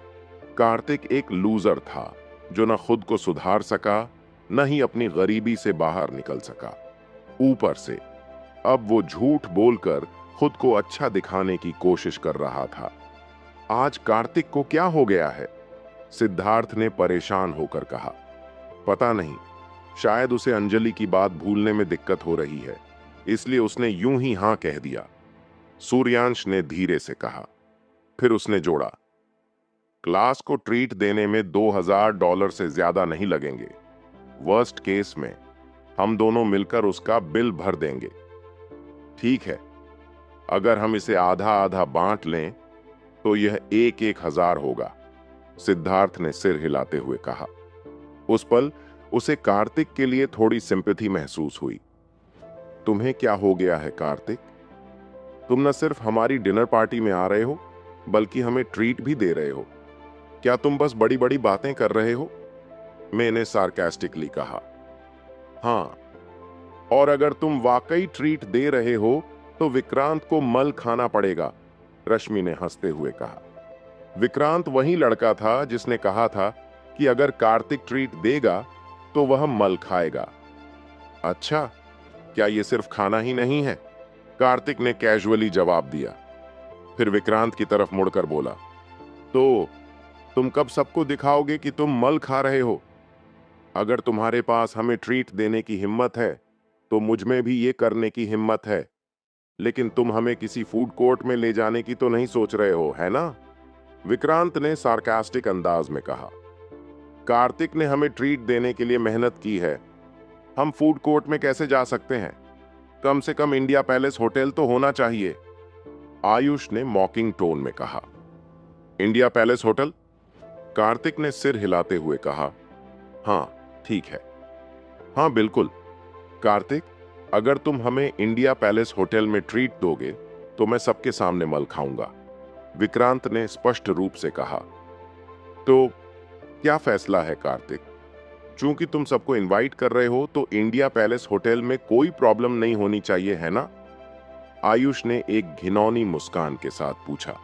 कार्तिक एक लूजर था जो न खुद को सुधार सका, न ही अपनी गरीबी से बाहर निकल सका। ऊपर से अब वो झूठ बोलकर खुद को अच्छा दिखाने की कोशिश कर रहा था। आज कार्तिक को क्या हो गया है? सिद्धार्थ ने परेशान होकर कहा। पता नहीं, शायद उसे अंजलि की बात भूलने में दिक्कत हो रही है, इसलिए उसने यूं ही हां कह दिया, सूर्यांश ने धीरे से कहा। फिर उसने जोड़ा, क्लास को ट्रीट देने में $2000 से ज्यादा नहीं लगेंगे। वर्स्ट केस में हम दोनों मिलकर उसका बिल भर देंगे। ठीक है, अगर हम इसे आधा आधा बांट लें तो यह 1,000 होगा, सिद्धार्थ ने सिर हिलाते हुए कहा। उस पल उसे कार्तिक के लिए थोड़ी सिंपैथी महसूस हुई। तुम्हें क्या हो गया है कार्तिक? तुम न सिर्फ हमारी डिनर पार्टी में आ रहे हो, बल्कि हमें ट्रीट भी दे रहे हो। क्या तुम बस बड़ी बड़ी बातें कर रहे हो? मैंने सार्कास्टिकली कहा। हाँ, और अगर तुम वाकई ट्रीट दे रहे हो तो विक्रांत को मल खाना पड़ेगा, रश्मि ने हंसते हुए कहा। विक्रांत वही लड़का था जिसने कहा था कि अगर कार्तिक ट्रीट देगा तो वह मल खाएगा। अच्छा, क्या ये सिर्फ खाना ही नहीं है? कार्तिक ने कैजुअली जवाब दिया। फिर विक्रांत की तरफ मुड़कर बोला, तो तुम कब सबको दिखाओगे कि तुम मल खा रहे हो? अगर तुम्हारे पास हमें ट्रीट देने की हिम्मत है तो मुझ में भी ये करने की हिम्मत है, लेकिन तुम हमें किसी फूड कोर्ट में ले जाने की तो नहीं सोच रहे हो, है ना? विक्रांत ने सार्कास्टिक अंदाज में कहा। कार्तिक ने हमें ट्रीट देने के लिए मेहनत की है, हम फूड कोर्ट में कैसे जा सकते हैं? कम से कम इंडिया पैलेस होटल तो होना चाहिए, आयुष ने मॉकिंग टोन में कहा। India palace hotel? कार्तिक ने सिर हिलाते हुए कहा। हाँ, ठीक है। हाँ बिल्कुल कार्तिक, अगर तुम हमें इंडिया पैलेस होटल में ट्रीट दोगे तो मैं सबके सामने मल खाऊंगा, विक्रांत ने स्पष्ट रूप से कहा। तो क्या फैसला है कार्तिक? चूंकि तुम सबको इनवाइट कर रहे हो तो इंडिया पैलेस होटल में कोई प्रॉब्लम नहीं होनी चाहिए, है ना? आयुष ने एक घिनौनी मुस्कान के साथ पूछा।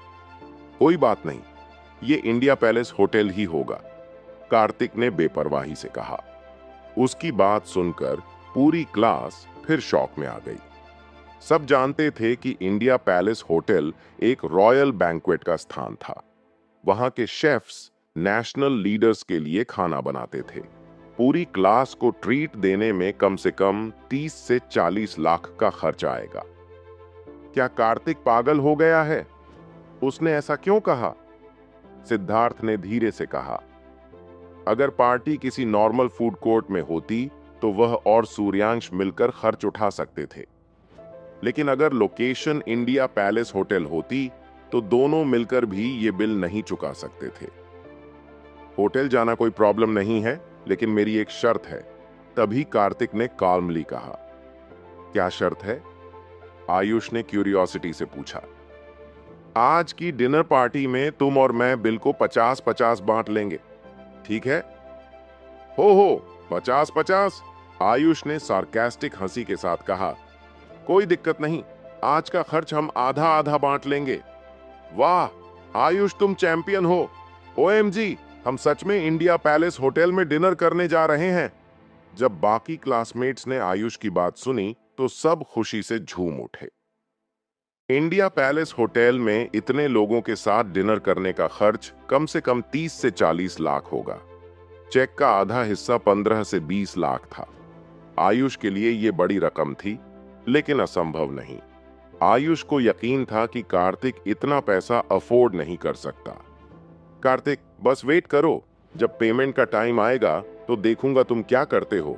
कोई बात नहीं, ये इंडिया पैलेस होटल ही होगा, कार्तिक ने बेपरवाही से कहा। उसकी बात सुनकर पूरी क्लास फिर शॉक में आ गई। सब जानते थे कि इंडिया पैलेस होटल एक रॉयल बैंक्वेट का स्थान था। वहां के शेफ्स नेशनल लीडर्स के लिए खाना बनाते थे। पूरी क्लास को ट्रीट देने में कम से कम 30 से 40 लाख का खर्च आएगा। क्या कार्तिक पागल हो गया है? उसने ऐसा क्यों कहा? सिद्धार्थ ने धीरे से कहा। अगर पार्टी किसी नॉर्मल फूड कोर्ट में होती तो वह और सूर्यांश मिलकर खर्च उठा सकते थे, लेकिन अगर लोकेशन इंडिया पैलेस होटल होती तो दोनों मिलकर भी ये बिल नहीं चुका सकते थे। होटल जाना कोई प्रॉब्लम नहीं है, लेकिन मेरी एक शर्त है, तभी कार्तिक ने काल्मली कहा। क्या शर्त है? आयुष ने क्यूरियोसिटी से पूछा। आज की डिनर पार्टी में तुम और मैं बिल को 50-50 बांट लेंगे, ठीक है? हो 50-50, आयुष ने सार्कास्टिक हंसी के साथ कहा। कोई दिक्कत नहीं, आज का खर्च हम आधा आधा बांट लेंगे। वाह आयुष, तुम चैंपियन हो। ओएमजी, हम सच में इंडिया पैलेस होटल में डिनर करने जा रहे हैं। जब बाकी क्लासमेट्स ने आयुष की बात सुनी तो सब खुशी से झूम उठे। इंडिया पैलेस होटल में इतने लोगों के साथ डिनर करने का खर्च कम से कम 30 से 40 लाख होगा। चेक का आधा हिस्सा 15 से 20 लाख था। आयुष के लिए यह बड़ी रकम थी, लेकिन असंभव नहीं। आयुष को यकीन था कि कार्तिक इतना पैसा अफोर्ड नहीं कर सकता। कार्तिक, बस वेट करो, जब पेमेंट का टाइम आएगा तो देखूंगा तुम क्या करते हो।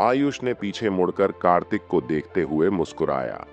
आयुष ने पीछे मुड़कर कार्तिक को देखते हुए मुस्कुराया।